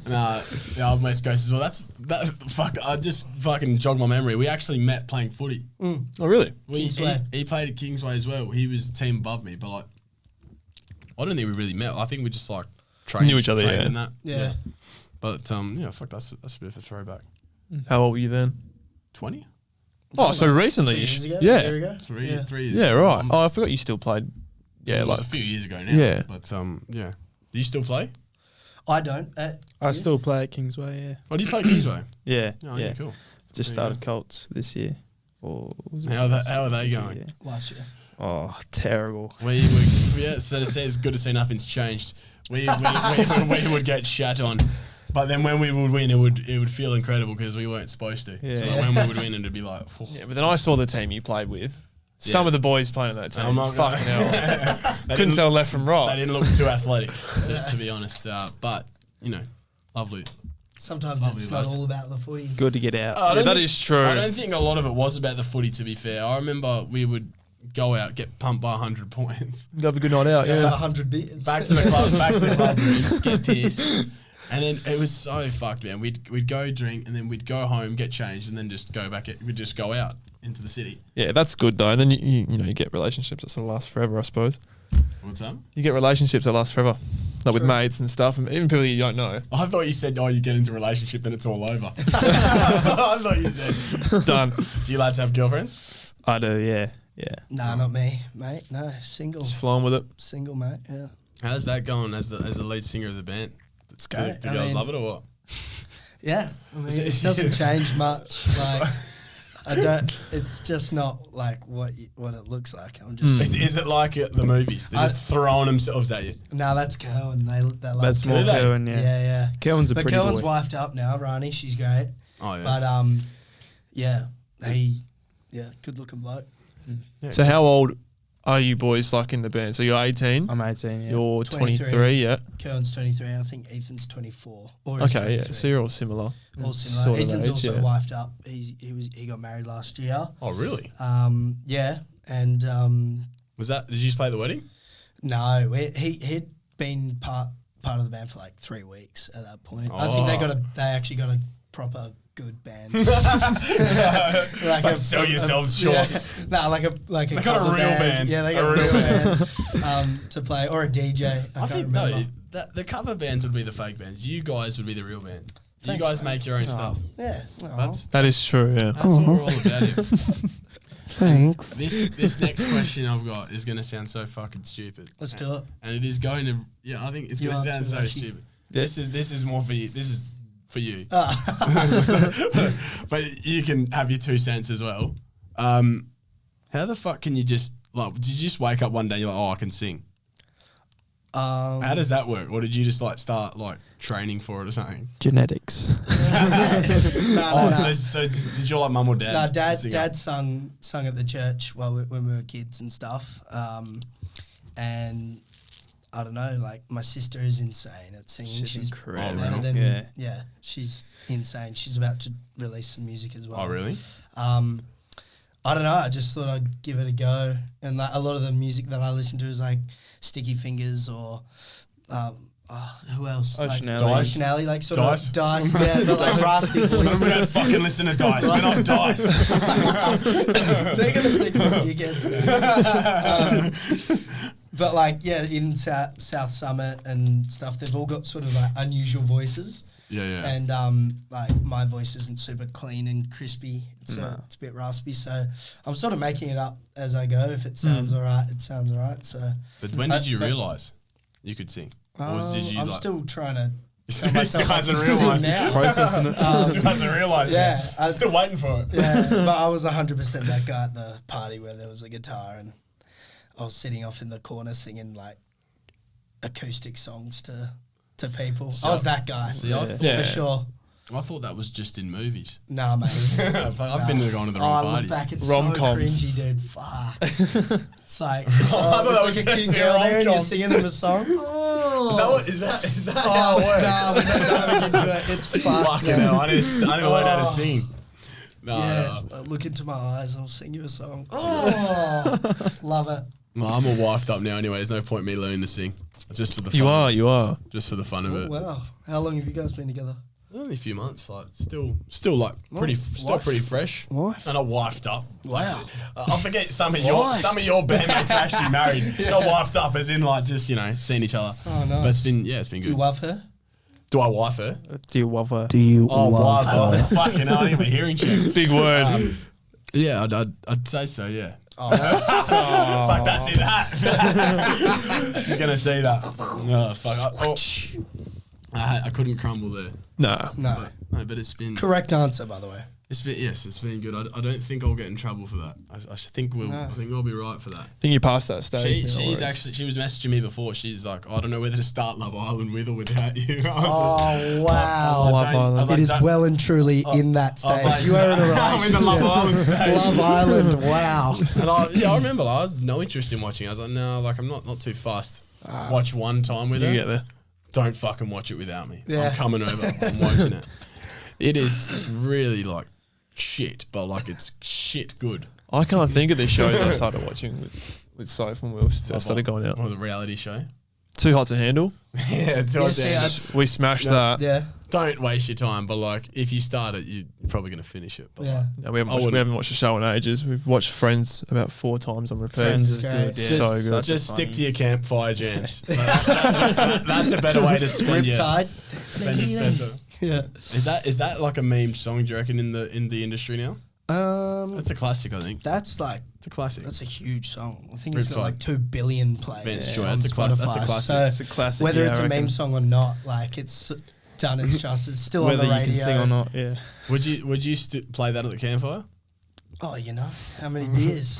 Yeah. Nah, I'm West Coast as well. Fuck. I just fucking jogged my memory. We actually met playing footy. Oh, really? Kingsway. He played at Kingsway as well. He was a team above me, but like, I don't think we really met. I think we just like trained, Knew each other, trained yeah. and that. Yeah. But fuck, that's a bit of a throwback. How old were you then? 20? Oh, so recently. 2 years ago? Yeah. A year ago? Three Yeah. years. Yeah, ago. right. Oh, I forgot you still played. Yeah, It was like a few years ago now. Yeah. But yeah. Do you still play? I don't. I you? still play at Kingsway, yeah. Oh, do you play Kingsway? Yeah, Oh, yeah. yeah, cool. Just There you started Colts this year. Or was it How are they this year, going? yeah. Last year. Oh, terrible. So to say it's good to see nothing's changed. We would get shat on. But then when we would win, it would feel incredible because we weren't supposed to. Yeah. So like when we would win, it'd be like, Yeah, but then I saw the team you played with, Some of the boys playing that team, I'm not fucking hell. Couldn't tell left from right. They didn't look too athletic, to be honest. But, lovely. Sometimes Lovely it's lads. not all about the footy. Good to get out. That is true. I don't think a lot of it was about the footy, to be fair. I remember we would go out, get pumped by 100 points. Have a good night out, About yeah. 100 beers. Back to the club rooms, get pissed. And then it was so fucked, man. We'd go drink and then we'd go home, get changed, and then just go back. We'd just go out into the city. Yeah, that's good though. And then you get relationships that sort of last forever, I suppose. What's that? You get relationships that last forever, like with mates and stuff, and even people you don't know. I thought you said, you get into a relationship, then it's all over. That's what I thought you said. Done. Do you lads have girlfriends? I do, yeah. Yeah. Nah, not me, mate. No, single. Just flowing with it. Single, mate. Yeah. How's that going as the lead singer of the band? It's Do great. girls love it or what? Yeah. I mean, it doesn't change much. Like, I don't. It's just not like what it looks like. I'm just. Is it like the movies? They're just throwing themselves at you. No, that's Cohen. They love That's more Do they? Cohen, yeah. Yeah, yeah. Cohen's a But pretty Cohen's boy. wifed up now, Rani. She's great. Oh yeah. But yeah, good looking bloke. So how old are you boys like in the band? So you're 18. I'm 18, yeah. You're 23. 23, yeah. Cohen's 23. I think Ethan's 24. Or he's Okay, yeah. 23. So you're all similar. All similar. Sort of Ethan's age, also yeah. wifed up. He got married last year. Oh really? Yeah, and Was that? Did you just play at the wedding? no, he'd been part of the band for like 3 weeks at that point. I think they actually got a proper good band. Like sell yourselves short. Yeah. No, like a They got a cover real band. Yeah, they A got a real real band to play, or a DJ. I can't think remember. the cover bands would be the fake bands. You guys would be the real band. You Thanks, guys mate. make your own stuff. Yeah, That is true, yeah. That's what we're all about here. thanks. This next question I've got is going to sound so fucking stupid. Let's do it. And it is going to, I think it's You going to sound answer so that shit. stupid. This is more for you. This is for you. But you can have your 2 cents as well. How the fuck can you just, did you just wake up one day and you're like, I can sing? How does that work? Or did you just start training for it or something? Genetics. No. So did your mum or dad? No, sing dad it? sung at the church when we were kids and stuff. And I don't know, my sister is insane at singing. She's incredible. Oh, really? better Yeah. yeah, she's insane. She's about to release some music as well. Oh, really? I don't know. I just thought I'd give it a go. And a lot of the music that I listen to is Sticky Fingers or who else? Ocean Alley. Ocean Alley, sort Dice? of Dice. Yeah, but raspy We voices. don't fucking listen to Dice. We're not Dice. They're gonna think we're dickheads now. But in South Summit and stuff, they've all got sort of unusual voices. Yeah. And my voice isn't super clean and crispy. It's a bit raspy. So I'm sort of making it up as I go. If it sounds alright, it sounds alright. So. But when did you realise you could sing? Or did you I'm still trying to. He still hasn't realised. now. Processing it. Still hasn't realised. Yeah, yet. I'm still waiting for it. Yeah, but I was 100% that guy at the party where there was a guitar and I was sitting off in the corner singing acoustic songs to people. I was that guy. See, I thought, Yeah. For sure. I thought that was just in movies. Nah, mate. I've been going to the Oh, wrong I look parties. back, it's Rom-coms. so cringy, dude. Fuck. It's like, thought that there's was a just cute the girl there and you're rom-coms. singing them a song. Oh. Is that how it works? Nah, we're not diving into it. It's fucked, Fucking man. hell, I need to learn how to Oh. sing. No, Yeah, look into my eyes. I'll sing you a song. Oh, love it. no, I'm all wifed up now anyway. There's no point me learning to sing. Just for the fun. You are. Just for the fun of Oh, it. wow. How long have you guys been together? Only a few months, still pretty fresh. Wife? And I wifed up. Wow. I forget some of your bandmates are actually married. Not wifed up, as in just seeing each other. Oh, nice. But it's been Do good. you love her? Do I wife her? Do you love her? Do you Oh, wife her. Fucking hell, I need a hearing check. Big word. Yeah, I'd say so. Yeah. Oh, Fuck that! See that? She's gonna see that. Oh fuck! I couldn't crumble there. Nah. no. No, but it's been. Correct answer, by the way. It's been good. I don't think I'll get in trouble for that. I think I'll be right for that. I think you passed that stage. She was messaging me before. She's like, I don't know whether to start Love Island with or without you. Wow! It is well and truly in that stage. Like, you are in a relationship. I'm in the Love Island stage. Love Island. Wow. And I remember I had no interest in watching. I was like, no, like I'm not too fussed. Watch one time with her. You get there. Don't fucking watch it without me. Yeah. I'm coming over. I'm watching it. It is really like shit, but like it's shit good. I can't think of the shows I started watching with Soph when we first started going out. Or the reality show. Too Hot to Handle. Yeah, Too Hot to Handle. We smashed that. Yeah. Don't waste your time, but like if you start it, you're probably going to finish it. But Yeah. No, we haven't watched the show in ages. We've watched Friends about 4 times on repeat. Friends is Great. good. Yeah. So good. Just stick to your campfire jams. That's a better way to spend your Riptide. Spencer. Yeah. Is that like a memed song? Do you reckon in the industry now? That's a classic, I think. That's like It's a classic. that's a huge song. I think it's got Riptide. like 2 billion plays. Vince Joy, on that's a classic. Spotify. That's a classic. So It's a classic. whether yeah, it's I a reckon. meme song or not, like it's done its justice. It's still Whether on the you radio. can sing or not, yeah. Would you play that at the campfire? Oh, how many beers?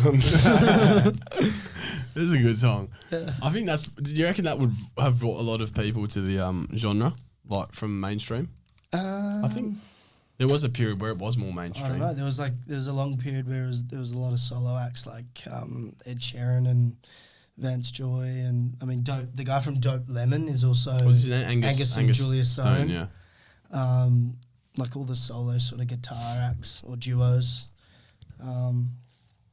This is a good song. Yeah. I think do you reckon that would have brought a lot of people to the genre, like from mainstream? I think there was a period where it was more I mainstream. don't know. There was a long period where there was a lot of solo acts like Ed Sheeran and Vance Joy, and I mean the guy from Dope Lemon is also What's his name? Angus and Julius Stone. Yeah. Like all the solo sort of guitar acts or duos.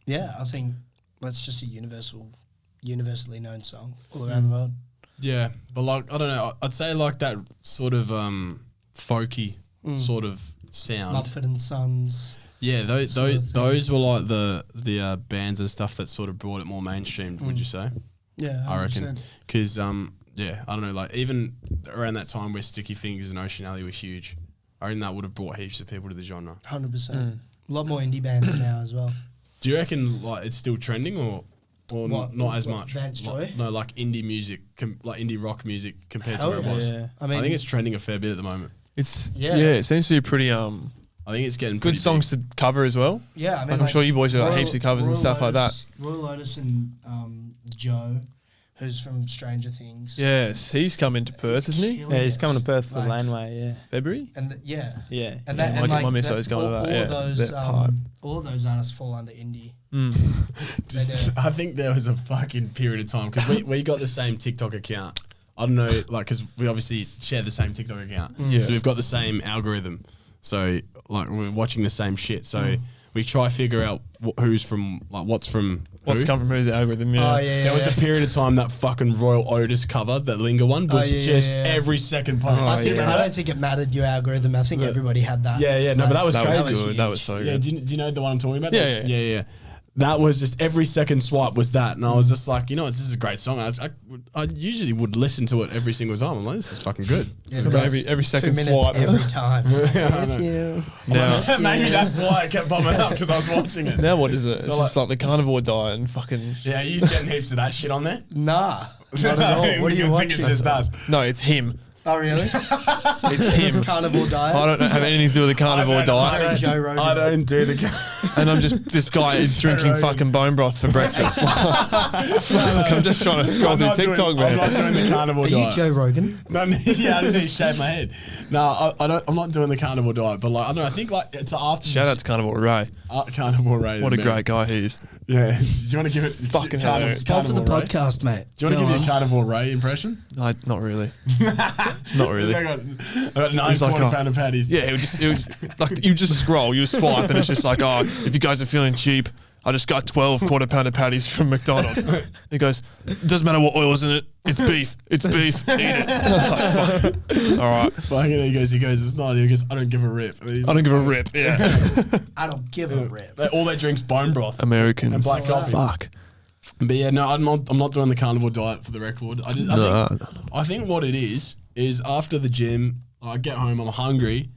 Yeah, I think that's just a universally known song all around the world. Yeah, but like I don't know. I'd say like that sort of folky sort of sound. Mumford and Sons. Yeah, those sort of those were like the bands and stuff that sort of brought it more mainstream. Would you say? Yeah, 100%. I reckon because yeah, I don't know. Like even around that time where Sticky Fingers and Ocean Alley were huge, I reckon that would have brought heaps of people to the genre. 100%. A lot more indie bands now as well. Do you reckon like it's still trending or not as much? Vance Joy? No, like indie music, like indie rock music compared Hell to where it was. Yeah. I mean, I think it's trending a fair bit at the moment. It's Yeah. it seems to be pretty I think it's getting good pretty songs to cover as well. yeah. I mean, Like I'm sure you boys got Royal- heaps of covers and Royal stuff like that. Lotus- Royal Lotus and Joe, who's from Stranger Things. Yes, he's come into Perth, isn't he? killing Yeah, he's it. coming to Perth for Like- the laneway, yeah. February. And Yeah. and Yeah, that my- and my like misso's going to that, all yeah, of those that hype. all of those artists fall under indie. Just- They do. I think there was a fucking period of time because we got the same TikTok account. I don't know, like, because we obviously share the same TikTok account. Yeah. So we've got the same algorithm. So, like, we're watching the same shit. So we try to figure out who's from, like, what's from What's who. come from who's algorithm? Yeah. Oh yeah. There was a period of time that fucking Royal Otis cover, that Linger one, was just yeah. every second post. Oh, I yeah. don't think it mattered your algorithm. I think Yeah. everybody had that. Yeah, no, but that was That was crazy. good. That was so Yeah, good. do you know the one I'm talking about? Yeah, yeah. yeah. That was just every second swipe was that, and I was just like, this is a great song. I usually would listen to it every single time. I'm like, this is fucking good. Yeah, About but every 2 second minutes swipe. every time. I know. If you Now, Maybe that's why it kept popping up because I was watching it. now what is it? It's They're just like the carnivore diet and fucking. Yeah, you used getting heaps of that shit on there. Not at all. What are you watching? It just does. No, it's him. Oh really? It's him. Carnivore diet. I don't have anything to do with the carnivore diet. Joe Rogan. I don't do the. And I'm just, this guy is drinking Rogan. fucking bone broth for breakfast. Like, I'm just trying to scroll through TikTok, I'm man. not doing the carnivore Are you diet. Joe Rogan? No, yeah, I just need to shave my head. No, I don't. I'm not doing the carnivore diet, but like I don't know. I think like it's after. Shout out to Carnivore Ray. Carnivore Ray. What a man. great guy he is. Yeah. Do you want to give it? Fucking hell. Sponsor the Carnivore Ray? podcast, mate. Do you want to Go give me on. a Carnivore Ray impression? No, not really. Not really. I got 9 He's like, quarter oh. pounder patties. Yeah, it would like you just scroll, you swipe, and it's just like, oh, if you guys are feeling cheap, I just got 12 quarter pounder patties from McDonald's. He goes, it doesn't matter what oil's in it, it's beef, eat it. I was like, fuck. All right, Fucking he goes, it's not. He goes, I don't give a rip. I don't give a rip. Yeah, I don't give a rip. All they drink's bone broth Americans. and black coffee. Fuck. But yeah, no, I'm not doing the carnivore diet for the record. I think what it is after the gym, I get home, I'm hungry.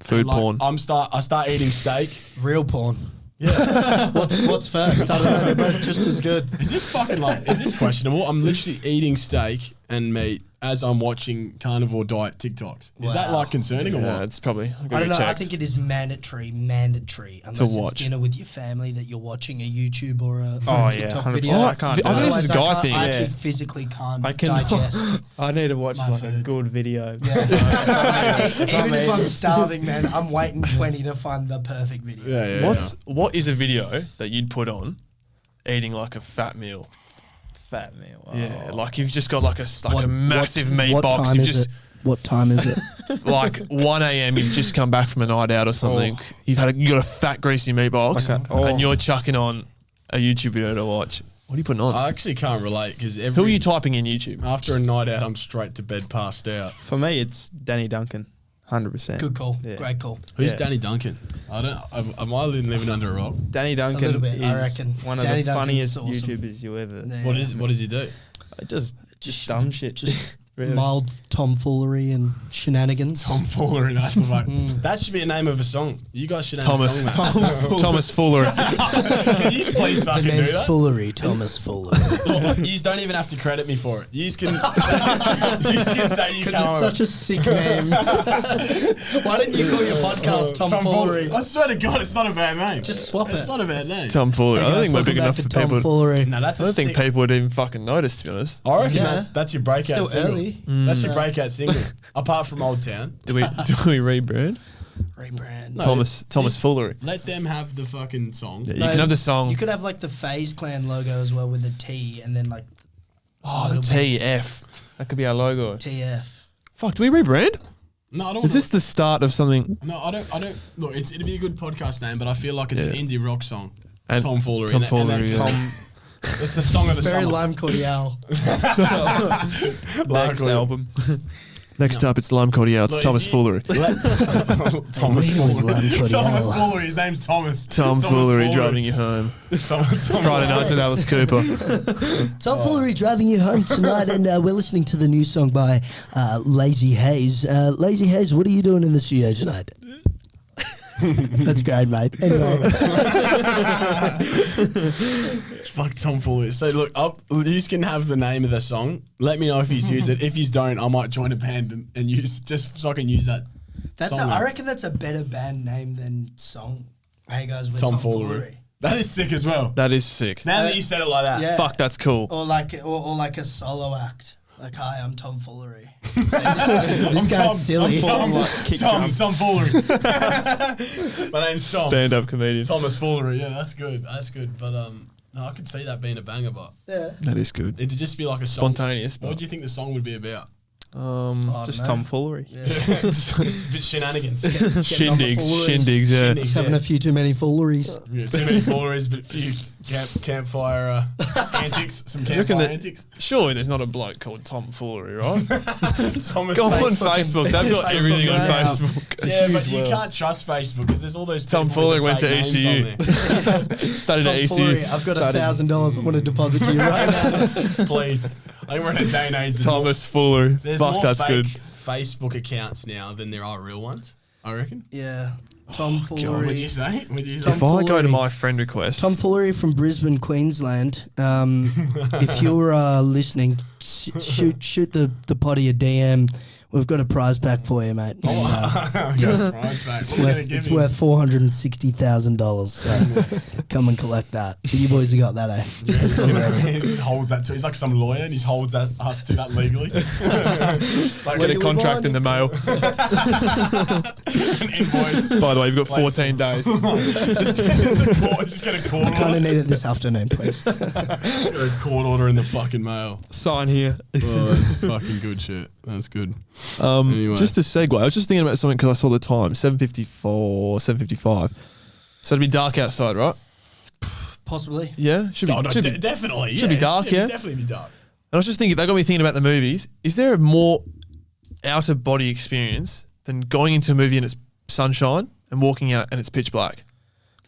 Food and, like, porn. I start eating steak. Real porn. Yeah. What's first? I don't know. They're both just as good. Is this questionable? I'm literally eating steak and meat as I'm watching carnivore diet TikToks. Is that like concerning or what? It's probably. I don't know. I think it is mandatory unless it's watch. dinner with your family that you're watching a YouTube or a TikTok 100%. video. I can't. I think this is a guy thing. I actually physically can't I can digest. I need to watch my like a food. good video. Yeah. Even if I'm starving, man, I'm waiting 20 to find the perfect video. What is a video that you'd put on eating like a fat meal? Fat meal. Oh. Yeah, like you've just got like a massive meat box. What time is it? Like 1 a.m. You've just come back from a night out or something. You got a fat greasy meat box, and you're chucking on a YouTube video to watch. What are you putting on? I actually can't relate because who are you typing in YouTube? After a night out, I'm straight to bed, passed out. For me, it's Danny Duncan. 100%. Good call. Yeah. Great call. Who's Danny Duncan? I don't. Am I living under a rock? Danny Duncan little bit, is I reckon. one Danny of the Duncan funniest is awesome. YouTubers you ever. Yeah. What does he do? Just dumb shit. Just really. mild tomfoolery and shenanigans. Tomfoolery. That's like that should be a name of a song. You guys should have a song. Thomas Fuller. Can you please The fucking do name's that? Foolery, Thomas Foolery. You don't even have to credit me for it. You can say you Because can't. it's such a sick name. Why didn't you call your podcast Tomfoolery? I swear to God, it's not a bad name. Just swap It's it. not a bad name. Tom Fuller. I don't think we're big enough for people. Tomfoolery. No, that's I don't think people would even fucking notice, to be honest. I reckon Yeah. that's your breakout Still single. early. That's your breakout single. Apart from Old Town. Do we rebrand? Rebrand. No, Thomas Fullery. Let them have the fucking song. Yeah, you can have the song. You could have like the FaZe Clan logo as well with a T and then like The TF. That could be our logo. TF. Fuck, do we rebrand? No, I don't. Is this the start of something? No, I don't. Look, it'd be a good podcast name, but I feel like it's an indie rock song. And Tomfoolery. Tomfoolery, yeah. It's the song of the Very summer. Lime Cordial. Next album. Next up, it's Lime Cordial. It's Look, Thomas Fullery. Thomas Foolery. Lime Thomas Cordial. Foolery. His name's Thomas. Tom Thomas Fullery driving you home. Friday nights with Alice Cooper. Tomfoolery driving you home tonight, and we're listening to the new song by Lazy Haze. Lazy Haze, what are you doing in the studio tonight? That's great, mate. Anyway. Fuck Tomfoolery. So look, you can have the name of the song. Let me know if he's used it. If you don't, I might join a band and use just so I can use that. I reckon that's a better band name than song. Hey guys, we're Tomfoolery. That is sick as well. That is sick. Now that you said it like that. Yeah. Fuck, that's cool. Or like a solo act. Like, hi, I'm Tomfoolery. This guy's silly. Tomfoolery. My name's Tom. Stand-up comedian. Thomas Foolery. Yeah, that's good. That's good. But no, I could see that being a banger. But Yeah. That is good. it'd just be like a song. Spontaneous. What do you think the song would be about? Just tomfoolery. Just a bit shenanigans. Shindigs, yeah. Just having a few too many fooleries. Yeah, too many fooleries, but few campfire antics. Some campfire antics. Surely there's not a bloke called Tom Fullery, right? Thomas. Go on Facebook. They've got everything on Facebook. Yeah, but you can't trust Facebook because there's all those Tom people with Fullery went the to fake names ECU. on there. Studied at Tomfoolery, ECU. I've got $1,000 I want to deposit to you right now. Please. I think we're in a day and age. Thomas Fuller. There's Fuck, more that's fake good. Facebook accounts now than there are real ones, I reckon. Yeah. Would Tomfoolery. you say? If I go to my friend request, Tomfoolery from Brisbane, Queensland. If you're listening, shoot the potty a DM. We've got a prize pack for you, mate. It's worth $460,000. So come and collect that. You boys have got that, eh? It's all ready. He holds that too. He's like some lawyer and he holds us to that legally. It's like get a contract in the mail. an invoice. By the way, you've got 14 days. Just get a court I kind order. of need it this afternoon, please. Get a court order in the fucking mail. Sign here. Oh, that's fucking good shit. That's good. Anyway. Just a segue. I was just thinking about something because I saw the time, 7:54, 7:55. So it'd be dark outside, right? Possibly. Yeah, should be. Oh, no, should be. definitely. should be dark, yeah? Definitely be dark. And I was just thinking, that got me thinking about the movies. Is there a more out of body experience than going into a movie and it's sunshine and walking out and it's pitch black?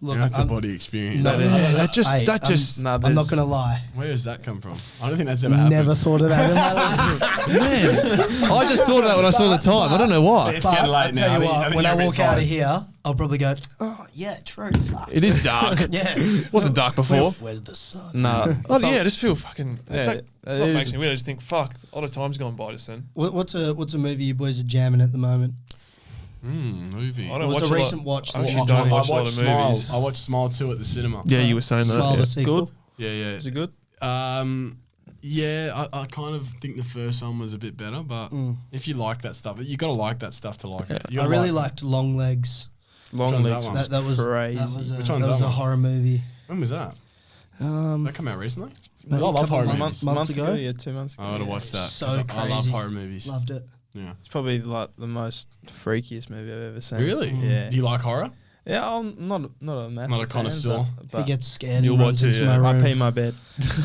Look, that's a body experience. No, that just I'm not gonna lie. Where does that come from? I don't think that's ever happened. Never thought of that in my life. Man, I just thought of that when I saw the time. I don't know why. It's But getting late I'll tell now. you what, when I you're a bit walk out of tired. here, I'll probably go, oh, yeah, true. Fuck. It is dark. Yeah. It wasn't dark before. Where's the sun? No. Oh, yeah, I just feel fucking. Yeah, that it makes is. me weird. I just think, fuck, a lot of time's gone by just then. What's a movie you boys are jamming at the moment? Movie. I don't What's watch a a lot- recent watch? I that actually you- don't watch a lot watched of Smile. movies. I watched Smile 2 at the cinema. Yeah, you were saying that. Smile Yeah. the sequel. Good? Yeah. Is it good? Yeah, I kind of think the first one was a bit better, but if you like that stuff, you got to like that stuff to like it. You I gotta really liked Long Legs. Long one's that Legs one? was That was crazy. Which one's that was that a one? horror movie. When was that? That come out recently? Maybe I a love couple horror months movies. months ago. Yeah, 2 months ago. I gotta watch that. So 'cause I love crazy. horror movies. Loved it. Yeah. It's probably like the most freakiest movie I've ever seen. Really? Yeah. Do you like horror? Yeah, I'm not a massive Not a connoisseur. fan, He but gets scared You'll and runs watch it, into yeah. my I room. pee my bed.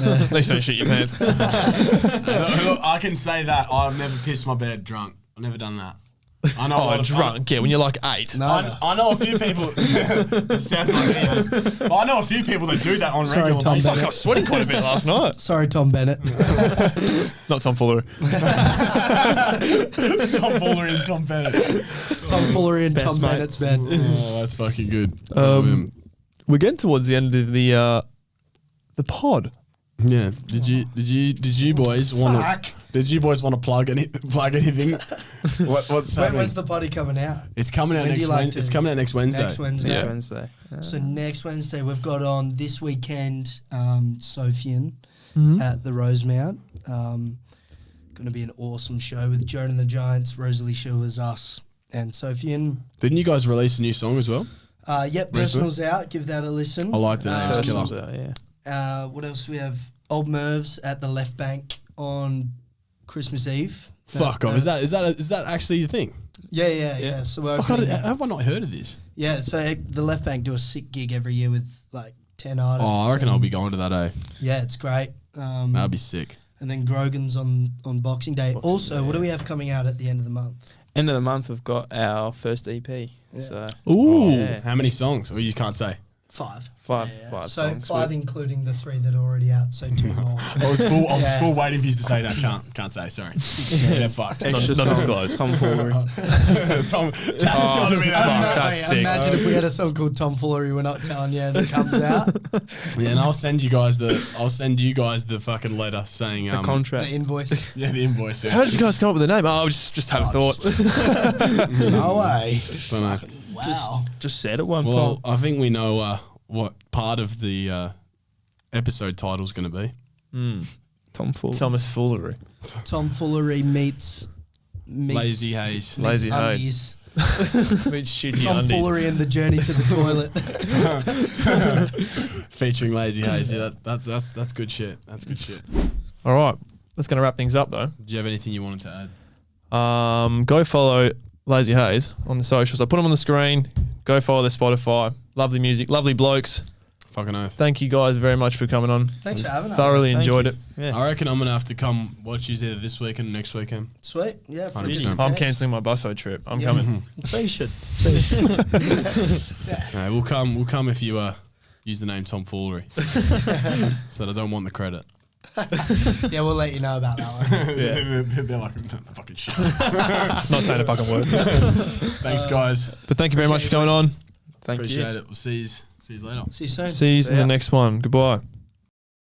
At least don't shit your pants. Look, I can say that. I've never pissed my bed drunk. I've never done that. I know. a lot Oh, of- drunk. Yeah, when you're like 8. I know a few people. It sounds like he is. But I know a few people that do that on Sorry, regular Tom basis. Fuck, I was sweating quite a bit last night. Sorry, Tom Bennett. Not Tomfoolery. Tomfoolery and Tom Bennett. Tomfoolery and Best Tom Bennett's bed. Oh, that's fucking good. We're getting towards the end of the pod. Yeah. Did you boys want to? Fuck. Did you boys want to plug anything? What's happening? When's the potty coming out? It's coming out When do next you like Wednesday. It's to- coming out next Wednesday. Next Wednesday. Next Wednesday. So next Wednesday we've got on this weekend Sofian at the Rosemount. Going to be an awesome show with Joan and the Giants, Rosalie Shivers, us, and Sofian. Didn't you guys release a new song as well? Yep, Personal's out. Give that a listen. I like the name. It's killer. Personals, yeah. What else do we have? Old Mervs at the Left Bank on Christmas Eve. Fuck off. Is that actually the thing? Yeah. So we're Fuck, opening- have I not heard of this? yeah, so the Left Bank do a sick gig every year with like 10 artists. Oh, I reckon I'll and- be going to that, eh? Yeah, it's great. That'd be sick. And then Grogan's on Boxing Day. Also, what do we have coming out at the end of the month? End of the month, we've got our first EP. Yeah. So Ooh. Yeah. How many songs? Or you can't say. 5. five So songs. 5 including the 3 that are already out, so 2 more. I was full Yeah. waiting for you to say that. Can't say. Sorry. Yeah, fuck. Extra Not song, disclosed. Tomfoolery. That's gotta be that. Fuck, that's sick. Imagine if we had a song called Tomfoolery, we're not telling you, and it comes out. Yeah, and I'll send you guys the fucking letter saying The contract. The invoice. yeah, the invoice. Yeah. How did you guys come up with the name? Oh, just had a thought. No way. Dunno. Wow. Just said it one Well, time. I think we know what part of the episode title's going to be. Tomfoolery. Thomas Foolery. Tomfoolery meets Lazy Haze. Lazy Haze. undies. Means shitty undies. Tomfoolery and the journey to the toilet. Featuring Lazy Haze. Yeah, that's good shit. That's good shit. All right, that's going to wrap things up though. Do you have anything you wanted to add? Go follow Lazy Haze on the socials. I put them on the screen. Go follow their Spotify. Lovely music, lovely blokes. Fucking oath. Thank you guys very much for coming on. Thanks for having us. Thoroughly Thank enjoyed you. it. Yeah. I reckon I'm going to have to come watch you either this weekend or next weekend. Sweet. Yeah. for a bit 100%. of I'm text. cancelling my busso trip. I'm Yeah. coming. So you should. No, we'll come if you use the name Tomfoolery. So I don't want the credit. Yeah, we'll let you know about that one. They're like, fucking shit. Up. Not saying a fucking word. Thanks, guys. But thank you very much for Appreciate coming on. Thank you. Appreciate it. We'll see you later. See you soon. See you in the next one. Goodbye.